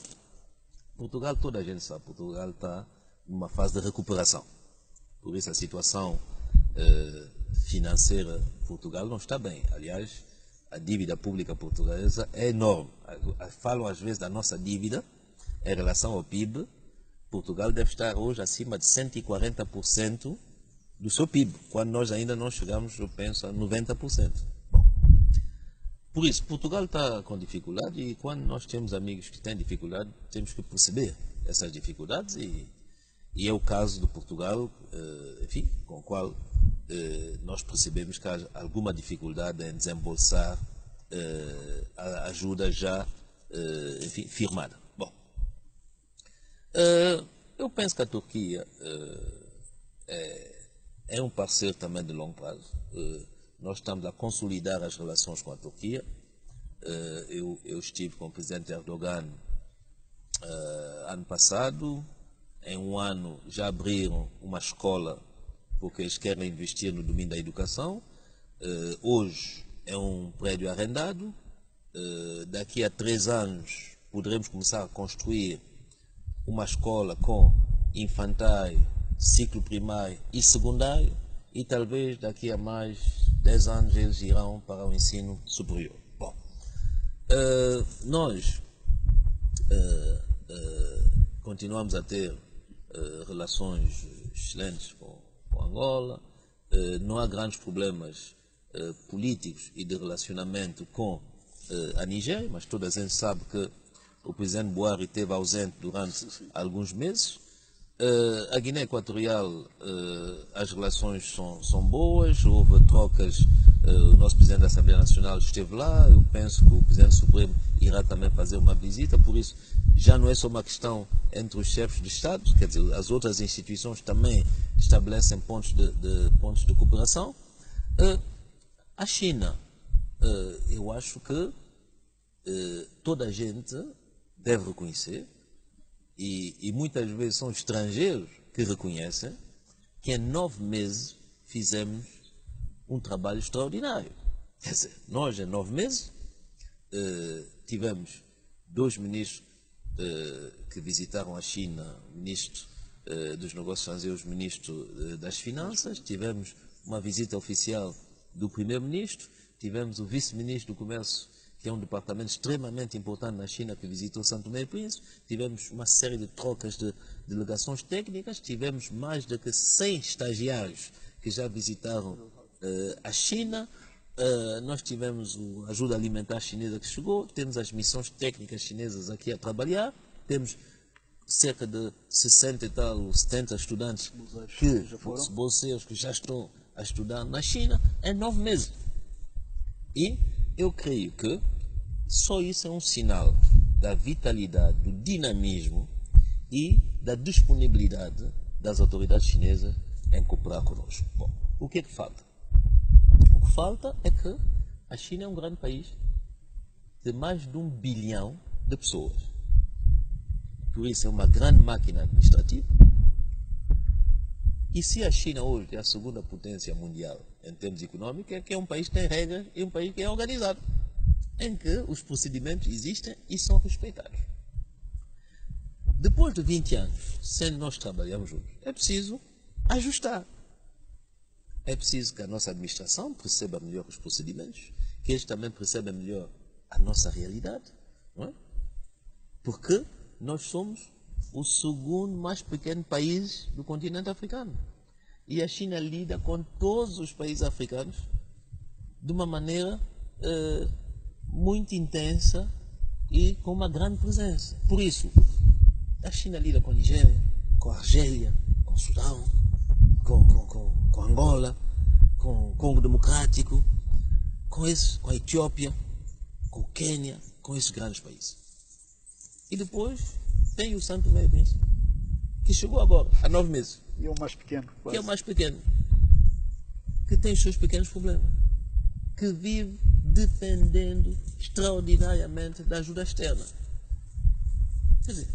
toda a gente sabe, Portugal está numa fase de recuperação. Por isso a situação financeira de Portugal não está bem. Aliás, a dívida pública portuguesa é enorme. Falam às vezes da nossa dívida em relação ao PIB. Portugal deve estar hoje acima de 140% do seu PIB, quando nós ainda não chegamos, eu penso, a 90%. Bom, por isso, Portugal está com dificuldade e quando nós temos amigos que têm dificuldade, temos que perceber essas dificuldades e é o caso do Portugal, enfim, com o qual nós percebemos que há alguma dificuldade em desembolsar a ajuda já, enfim, firmada. Bom, eu penso que a Turquia é um parceiro também de longo prazo. Nós estamos a consolidar as relações com a Turquia. Eu estive com o presidente Erdogan ano passado. Em um ano já abriram uma escola porque eles querem investir no domínio da educação. Hoje é um prédio arrendado. Daqui a 3 anos poderemos começar a construir uma escola com infantário, ciclo primário e secundário, e talvez daqui a mais 10 anos eles irão para o ensino superior. Bom, nós continuamos a ter relações excelentes com Angola, não há grandes problemas políticos e de relacionamento com a Nigéria, mas toda a gente sabe que o presidente Buhari esteve ausente durante alguns meses. A Guiné Equatorial, as relações são boas, houve trocas, o nosso Presidente da Assembleia Nacional esteve lá, eu penso que o Presidente Supremo irá também fazer uma visita, por isso já não é só uma questão entre os chefes de Estado, quer dizer, as outras instituições também estabelecem pontos de cooperação. A China, eu acho que toda a gente deve reconhecer, e muitas vezes são estrangeiros que reconhecem, que em 9 meses fizemos um trabalho extraordinário. Quer dizer, nós em 9 meses tivemos 2 ministros que visitaram a China, o ministro dos Negócios Estrangeiros, o ministro das Finanças, tivemos uma visita oficial do primeiro-ministro, tivemos o vice-ministro do Comércio, que é um departamento extremamente importante na China, que visitou São Tomé e Príncipe, tivemos uma série de trocas de delegações técnicas, tivemos mais de 100 estagiários que já visitaram a China, nós tivemos a ajuda alimentar chinesa que chegou, temos as missões técnicas chinesas aqui a trabalhar, temos cerca de 60 e tal, 70 estudantes bolseiros que já estão a estudar na China em 9 meses. E eu creio que só isso é um sinal da vitalidade, do dinamismo e da disponibilidade das autoridades chinesas em cooperar conosco. Bom, o que é que falta? O que falta é que a China é um grande país de mais de 1 bilhão de pessoas. Por isso é uma grande máquina administrativa. E se a China hoje é a segunda potência mundial em termos econômicos, é que é um país que tem regras e um país que é organizado, em que os procedimentos existem e são respeitados. Depois de 20 anos, sendo nós trabalhamos juntos, é preciso ajustar. É preciso que a nossa administração perceba melhor os procedimentos, que eles também percebam melhor a nossa realidade, não é? Porque nós somos o segundo mais pequeno país do continente africano. E a China lida com todos os países africanos de uma maneira muito intensa e com uma grande presença. Por isso, a China lida com a Nigéria, com a Argélia, com o Sudão, com Angola, com o Congo Democrático, com a Etiópia, com o Quênia, com esses grandes países. E depois tem o São Tomé e Príncipe, que chegou agora, há 9 meses. E é o mais pequeno. Quase. Que é o mais pequeno. Que tem os seus pequenos problemas. Que vive dependendo extraordinariamente da ajuda externa. Quer dizer,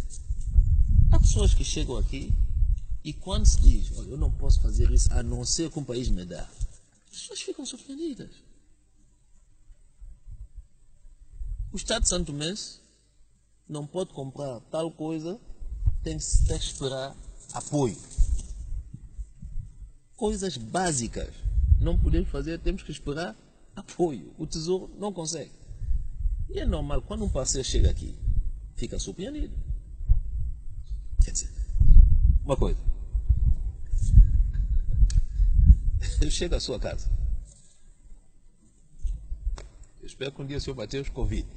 há pessoas que chegam aqui e quando se diz, olha, eu não posso fazer isso a não ser que um país me dá, as pessoas ficam surpreendidas. O Estado de São Tomé não pode comprar tal coisa, tem que esperar apoio. Coisas básicas não podemos fazer, temos que esperar apoio. O Tesouro não consegue. E é normal, quando um parceiro chega aqui, fica surpreendido. Quer dizer, uma coisa. Eu chego à sua casa. Eu espero que um dia o senhor Mateus convide.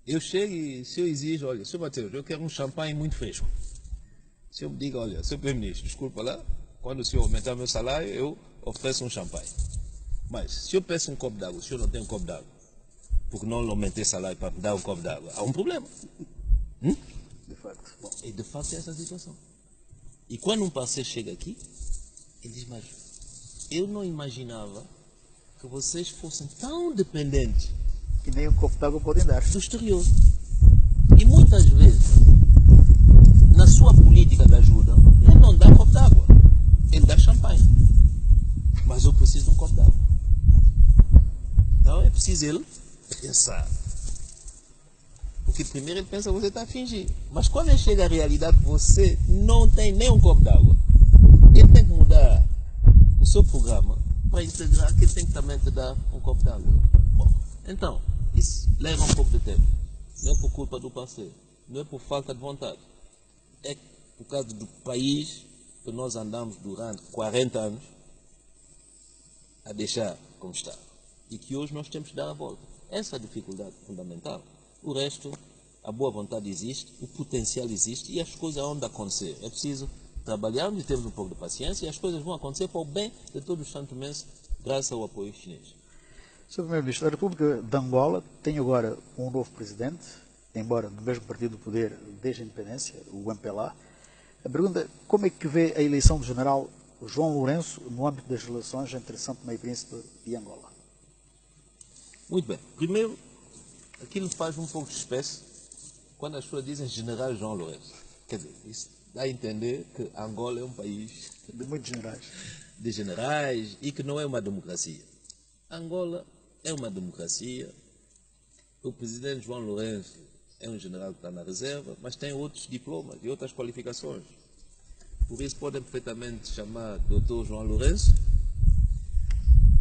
Eu chego e se eu exijo, olha, senhor Mateus, eu quero um champanhe muito fresco. Se eu me diga, olha, senhor Primeiro-Ministro, desculpa lá, quando o senhor aumentar meu salário, eu ofereço um champanhe. Mas se eu peço um copo d'água, o senhor não tem um copo d'água, porque não lhe aumentei salário para me dar um copo d'água, há um problema. De facto. Bom, e de facto é essa a situação. E quando um parceiro chega aqui, ele diz, mas eu não imaginava que vocês fossem tão dependentes Que nem um copo d'água podem dar. do exterior. E muitas vezes, na sua política de ajuda, ele não dá copo d'água, ele dá champanhe. Mas eu preciso de um copo d'água. Então é preciso ele pensar. Porque primeiro ele pensa que você está a fingir. Mas quando ele chega à realidade que você não tem nem um copo d'água, ele tem que mudar o seu programa para integrar que ele tem que também te dar um copo d'água. Bom, então, isso leva um pouco de tempo. Não é por culpa do parceiro, não é por falta de vontade. É por causa do país que nós andamos durante 40 anos a deixar como está. E que hoje nós temos que dar a volta. Essa é a dificuldade fundamental. O resto a boa vontade existe, o potencial existe e as coisas vão acontecer. É preciso trabalharmos e termos um pouco de paciência e as coisas vão acontecer para o bem de todos os santomenses, graças ao apoio chinês. Sr. Primeiro-Ministro, a República de Angola tem agora um novo presidente, embora do mesmo partido do poder desde a independência, o MPLA. A pergunta é como é que vê a eleição do general João Lourenço no âmbito das relações entre São Tomé e Príncipe e Angola? Muito bem. Primeiro, aquilo faz um pouco de espécie quando as pessoas dizem general João Lourenço. Quer dizer, isso dá a entender que Angola é um país De muitos generais. de generais e que não é uma democracia. Angola é uma democracia. O presidente João Lourenço é um general que está na reserva, mas tem outros diplomas e outras qualificações. Por isso podem perfeitamente chamar Dr. João Lourenço,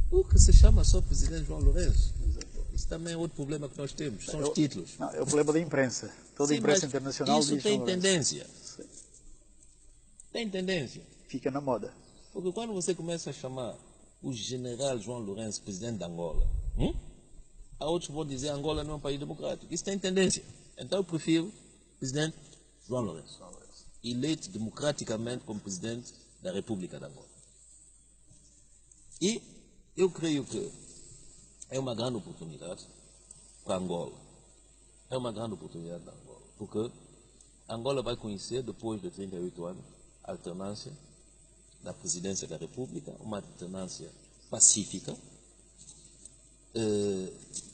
ou que se chama só presidente João Lourenço. Isso também é outro problema que nós temos, são os títulos. Não, é o problema da imprensa. Toda a imprensa internacional isso diz tem João Lourenço. tendência. Tem tendência. Fica na moda. Porque quando você começa a chamar o general João Lourenço presidente de Angola, há outros que vão dizer que Angola não é um país democrático. Isso tem tendência. Então eu prefiro presidente João Lourenço, eleito democraticamente como presidente da República de Angola. E eu creio que é uma grande oportunidade para Angola. É uma grande oportunidade para Angola. Porque Angola vai conhecer, depois de 38 anos, a alternância da presidência da República, uma alternância pacífica,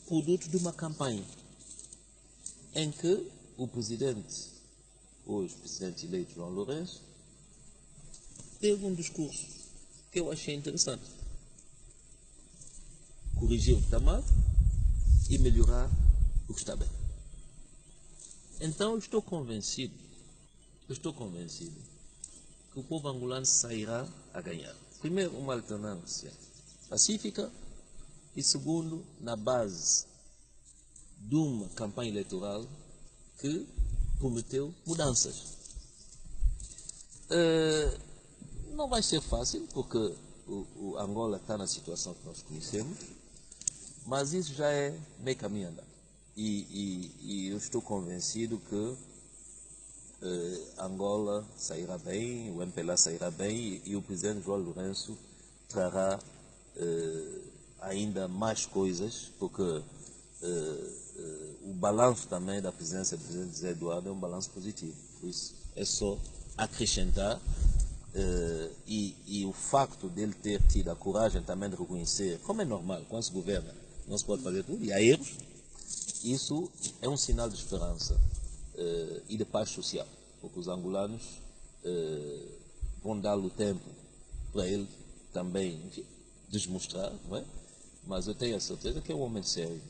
produto de uma campanha em que o presidente, hoje presidente eleito João Lourenço, teve um discurso que eu achei interessante. Corrigir o que está mal e melhorar o que está bem. Então eu estou convencido que o povo angolano sairá a ganhar. Primeiro, uma alternância pacífica e segundo, na base de uma campanha eleitoral que prometeu mudanças. Não vai ser fácil, porque o Angola está na situação que nós conhecemos, mas isso já é meio caminho andado. E eu estou convencido que Angola sairá bem, o MPLA sairá bem e o presidente João Lourenço trará ainda mais coisas, porque o balanço também da presidência do presidente Zé Eduardo é um balanço positivo. Por isso é só acrescentar e o facto dele ter tido a coragem também de reconhecer, como é normal, quando se governa, não se pode fazer tudo, e há erros, isso é um sinal de esperança e de paz social, porque os angolanos vão dar-lhe o tempo para ele também, enfim, desmostrar, não é? Mas eu tenho a certeza que é um homem sério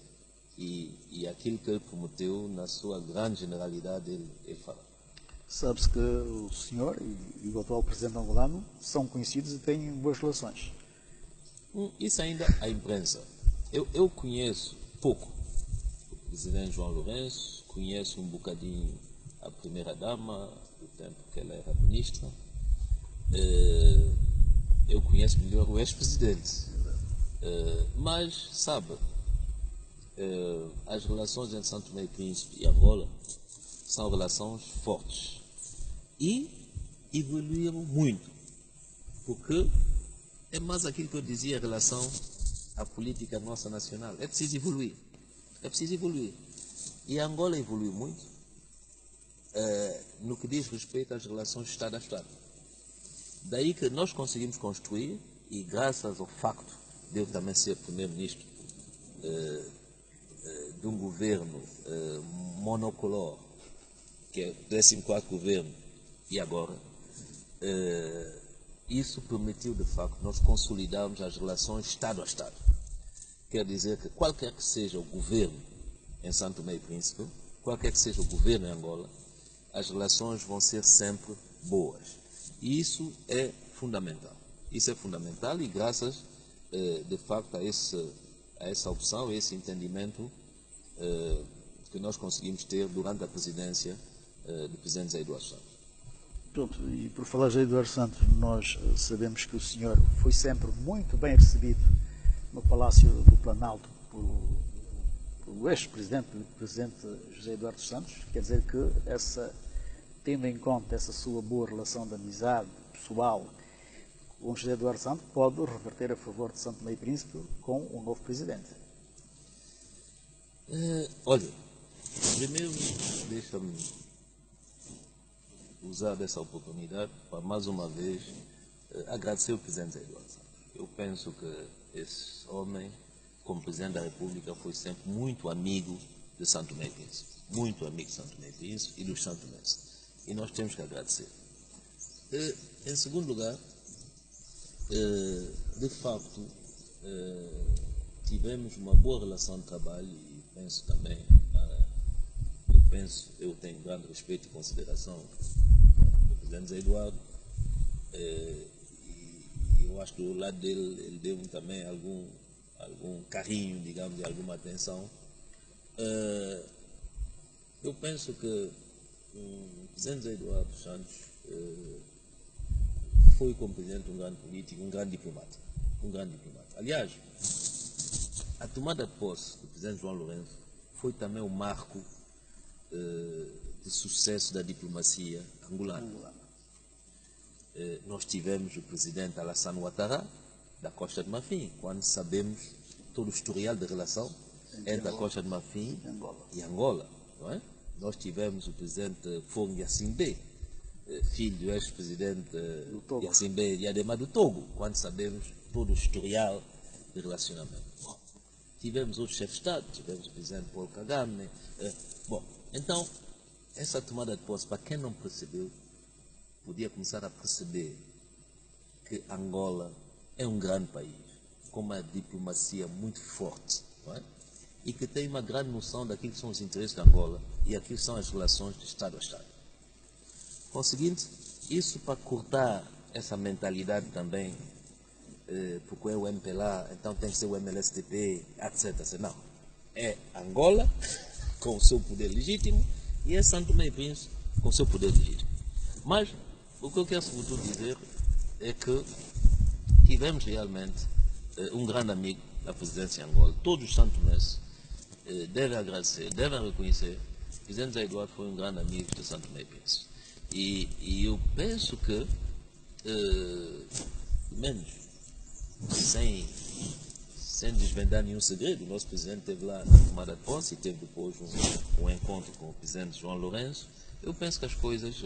e aquilo que ele prometeu, na sua grande generalidade, ele fala. Sabe-se que o senhor e o atual presidente angolano são conhecidos e têm boas relações. Isso ainda a imprensa. Eu conheço pouco o presidente João Lourenço, conheço um bocadinho a primeira-dama, do tempo que ela era ministra. Eu conheço melhor o ex-presidente. Mas, sabe, as relações entre São Tomé e Príncipe e Angola são relações fortes e evoluíram muito, porque é mais aquilo que eu dizia em relação à política nossa nacional. É preciso evoluir. E a Angola evoluiu muito no que diz respeito às relações Estado a Estado. Daí que nós conseguimos construir, e graças ao facto de eu também ser primeiro-ministro de um governo monocolor, que é o 14º governo, e agora, isso permitiu, de facto, nós consolidarmos as relações Estado a Estado. Quer dizer que qualquer que seja o governo em São Tomé e Príncipe, qualquer que seja o governo em Angola, as relações vão ser sempre boas. E isso é fundamental. Isso é fundamental e graças, de facto, a essa opção, a esse entendimento que nós conseguimos ter durante a presidência do presidente Zé Eduardo Santos. Pronto, e por falar de Eduardo Santos, nós sabemos que o senhor foi sempre muito bem recebido no Palácio do Planalto por o ex-presidente, o presidente José Eduardo Santos, quer dizer que tendo em conta essa sua boa relação de amizade pessoal com José Eduardo Santos, pode reverter a favor de São Tomé e Príncipe com o novo presidente. Olha, primeiro deixa-me usar dessa oportunidade para mais uma vez agradecer o presidente José Eduardo Santos. Eu penso que esse homem, como presidente da República, foi sempre muito amigo de São Tomé e Príncipe, muito amigo de São Tomé e Príncipe e dos santomenses. E nós temos que agradecer. Em segundo lugar, de facto, tivemos uma boa relação de trabalho e penso também, eu tenho grande respeito e consideração do presidente José Eduardo, e eu acho que do lado dele ele deu também algum carinho, digamos, e alguma atenção. Eu penso que o presidente José Eduardo Santos foi, como presidente, um grande político, um grande diplomata. Aliás, a tomada de posse do presidente João Lourenço foi também um marco de sucesso da diplomacia angolana. Nós tivemos o presidente Alassane Ouattara, da Costa de Marfim, quando sabemos todo o historial de relação entre a Costa de Marfim e Angola. Não é? Nós tivemos o presidente Faure Gnassingbé, filho do ex-presidente Gnassingbé e Adema do Togo, quando sabemos todo o historial de relacionamento. Bom, tivemos outros chefes de Estado, tivemos o presidente Paul Kagame. Então, essa tomada de posse, para quem não percebeu, podia começar a perceber que Angola é um grande país, com uma diplomacia muito forte, não é? E que tem uma grande noção daquilo que são os interesses de Angola e aquilo que são as relações de Estado a Estado. Conseguinte, isso para cortar essa mentalidade também, porque é o MPLA, então tem que ser o MLSTP, etc. Não, é Angola com o seu poder legítimo e é São Tomé e Príncipe com o seu poder legítimo. Mas o que eu quero sobretudo dizer é que tivemos realmente um grande amigo da presidência em Angola. Todos os santomenses devem agradecer, devem reconhecer que o presidente José Eduardo foi um grande amigo de São Tomé e Príncipe. E eu penso que, menos, sem desvendar nenhum segredo, o nosso presidente esteve lá na tomada de posse e teve depois um encontro com o presidente João Lourenço. Eu penso que as coisas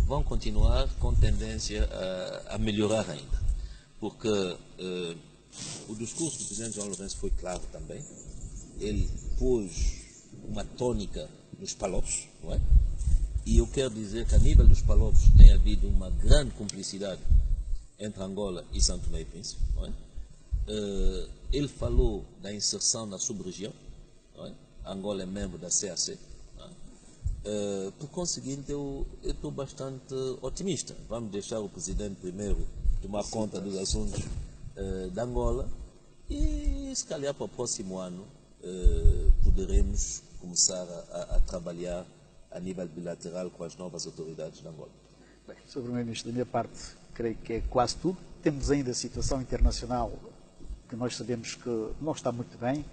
vão continuar com tendência a melhorar ainda, porque o discurso do presidente João Lourenço foi claro também. Ele pôs uma tônica nos palopes, não é? E eu quero dizer que a nível dos palopes tem havido uma grande cumplicidade entre Angola e São Tomé e Príncipe, não é? Ele falou da inserção na sub-região, não é? Angola é membro da CAC. Por conseguinte, eu estou bastante otimista. Vamos deixar o presidente primeiro tomar conta dos assuntos da Angola e, se calhar, para o próximo ano poderemos começar a trabalhar a nível bilateral com as novas autoridades de Angola. Bem, Sr. Primeiro-Ministro, da minha parte, creio que é quase tudo. Temos ainda a situação internacional que nós sabemos que não está muito bem.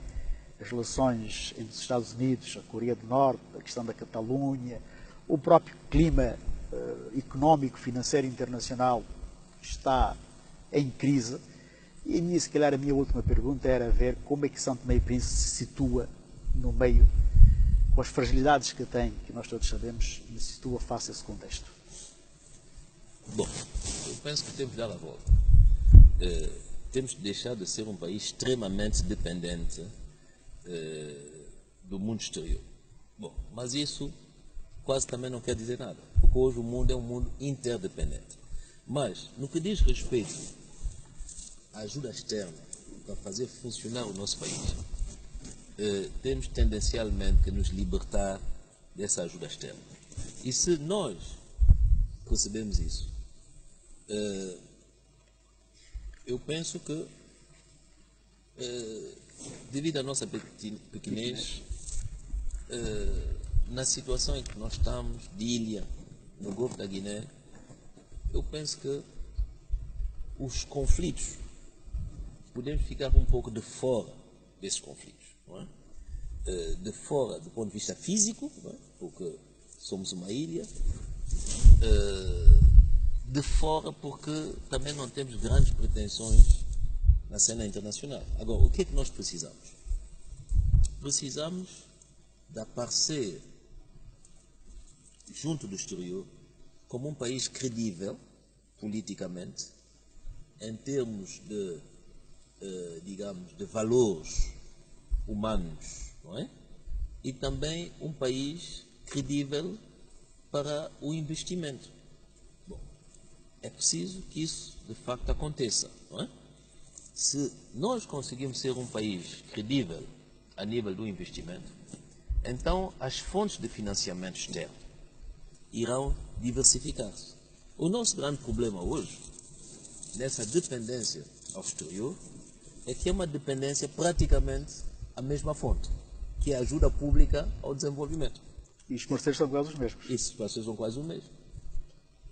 As relações entre os Estados Unidos, a Coreia do Norte, a questão da Catalunha, o próprio clima económico, financeiro internacional está em crise. E se calhar a minha última pergunta era ver como é que São Tomé e Príncipe se situa no meio, com as fragilidades que tem, que nós todos sabemos, se situa face a esse contexto. Bom, eu penso que temos de dar a volta. Temos de deixar de ser um país extremamente dependente do mundo exterior. Bom, mas isso quase também não quer dizer nada, porque hoje o mundo é um mundo interdependente. Mas, no que diz respeito à ajuda externa para fazer funcionar o nosso país, temos tendencialmente que nos libertar dessa ajuda externa. E se nós percebemos isso, eu penso que, devido à nossa pequenez, na situação em que nós estamos, de ilha, no Golfo da Guiné, eu penso que os conflitos, podemos ficar um pouco de fora desses conflitos, não é? de fora, do ponto de vista físico, não é? Porque somos uma ilha, de fora porque também não temos grandes pretensões na cena internacional. Agora, o que é que nós precisamos? Precisamos de aparecer junto do exterior como um país credível politicamente, em termos de, digamos, de valores humanos, não é? E também um país credível para o investimento. Bom, é preciso que isso de facto aconteça, não é? Se nós conseguimos ser um país credível a nível do investimento, então as fontes de financiamento externo irão diversificar-se. O nosso grande problema hoje, nessa dependência ao exterior, é que é uma dependência praticamente a mesma fonte, que é a ajuda pública ao desenvolvimento. E os parceiros são quase os mesmos. Esses parceiros são quase os mesmos.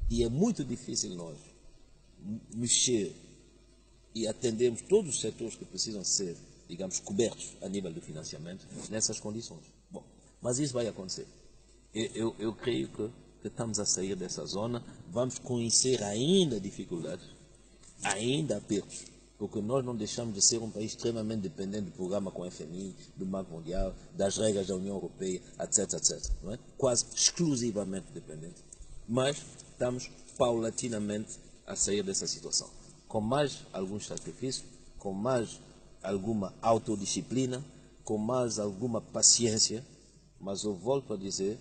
E é muito difícil nós mexer e atendermos todos os setores que precisam ser, digamos, cobertos a nível do financiamento nessas condições. Bom, mas isso vai acontecer. Eu creio que estamos a sair dessa zona, vamos conhecer ainda dificuldades, ainda apertos, porque nós não deixamos de ser um país extremamente dependente do programa com o FMI, do Banco Mundial, das regras da União Europeia, etc, etc. Não é? Quase exclusivamente dependente. Mas estamos paulatinamente a sair dessa situação, com mais alguns sacrifícios, com mais alguma autodisciplina, com mais alguma paciência, mas eu volto a dizer,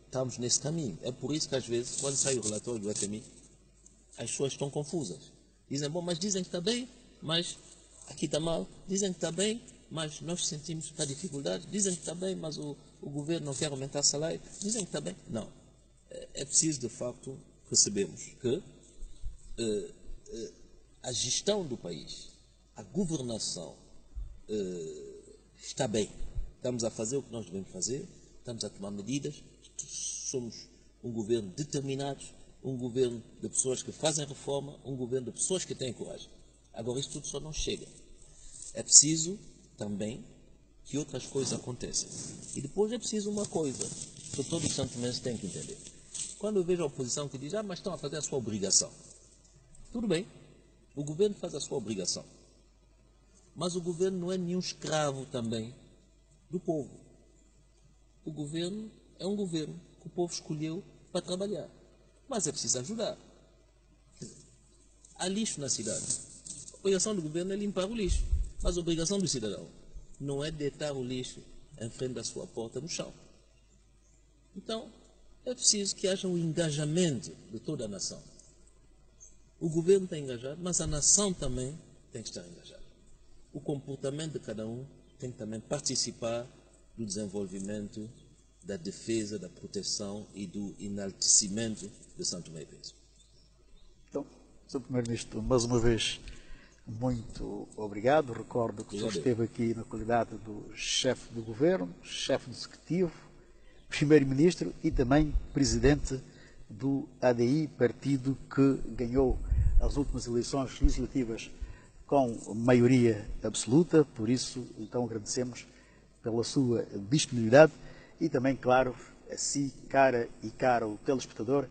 estamos nesse caminho. É por isso que às vezes, quando sai o relatório do FMI, as pessoas estão confusas. Dizem, bom, mas dizem que está bem, mas aqui está mal. Dizem que está bem, mas nós sentimos que está dificuldade. Dizem que está bem, mas o governo não quer aumentar o salário. Dizem que está bem. Não. É preciso, de facto, percebermos que a gestão do país, a governação está bem. Estamos a fazer o que nós devemos fazer, estamos a tomar medidas, somos um governo determinado, um governo de pessoas que fazem reforma, um governo de pessoas que têm coragem. Agora, isso tudo só não chega. É preciso também que outras coisas aconteçam. E depois é preciso uma coisa que todos os santomenses têm que entender. Quando eu vejo a oposição que diz, mas estão a fazer a sua obrigação. Tudo bem, o governo faz a sua obrigação. Mas o governo não é nenhum escravo também do povo. O governo é um governo que o povo escolheu para trabalhar. Mas é preciso ajudar. Há lixo na cidade. A obrigação do governo é limpar o lixo. Mas a obrigação do cidadão não é deitar o lixo em frente da sua porta no chão. Então, é preciso que haja um engajamento de toda a nação. O governo está engajado, mas a nação também tem que estar engajada. O comportamento de cada um tem que também participar do desenvolvimento, da defesa, da proteção e do enaltecimento de São Tomé e Príncipe. Então, Sr. Primeiro-Ministro, mais uma vez, muito obrigado. Recordo que o senhor esteve aqui na qualidade do chefe do governo, chefe do executivo, primeiro-ministro e também presidente do ADI, partido que ganhou as últimas eleições legislativas com maioria absoluta. Por isso, então, agradecemos pela sua disponibilidade e também, claro, a si, cara e caro telespectador,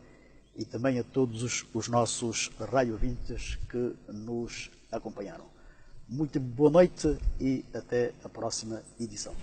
e também a todos os nossos radiovintes que nos acompanharam. Muito boa noite e até a próxima edição.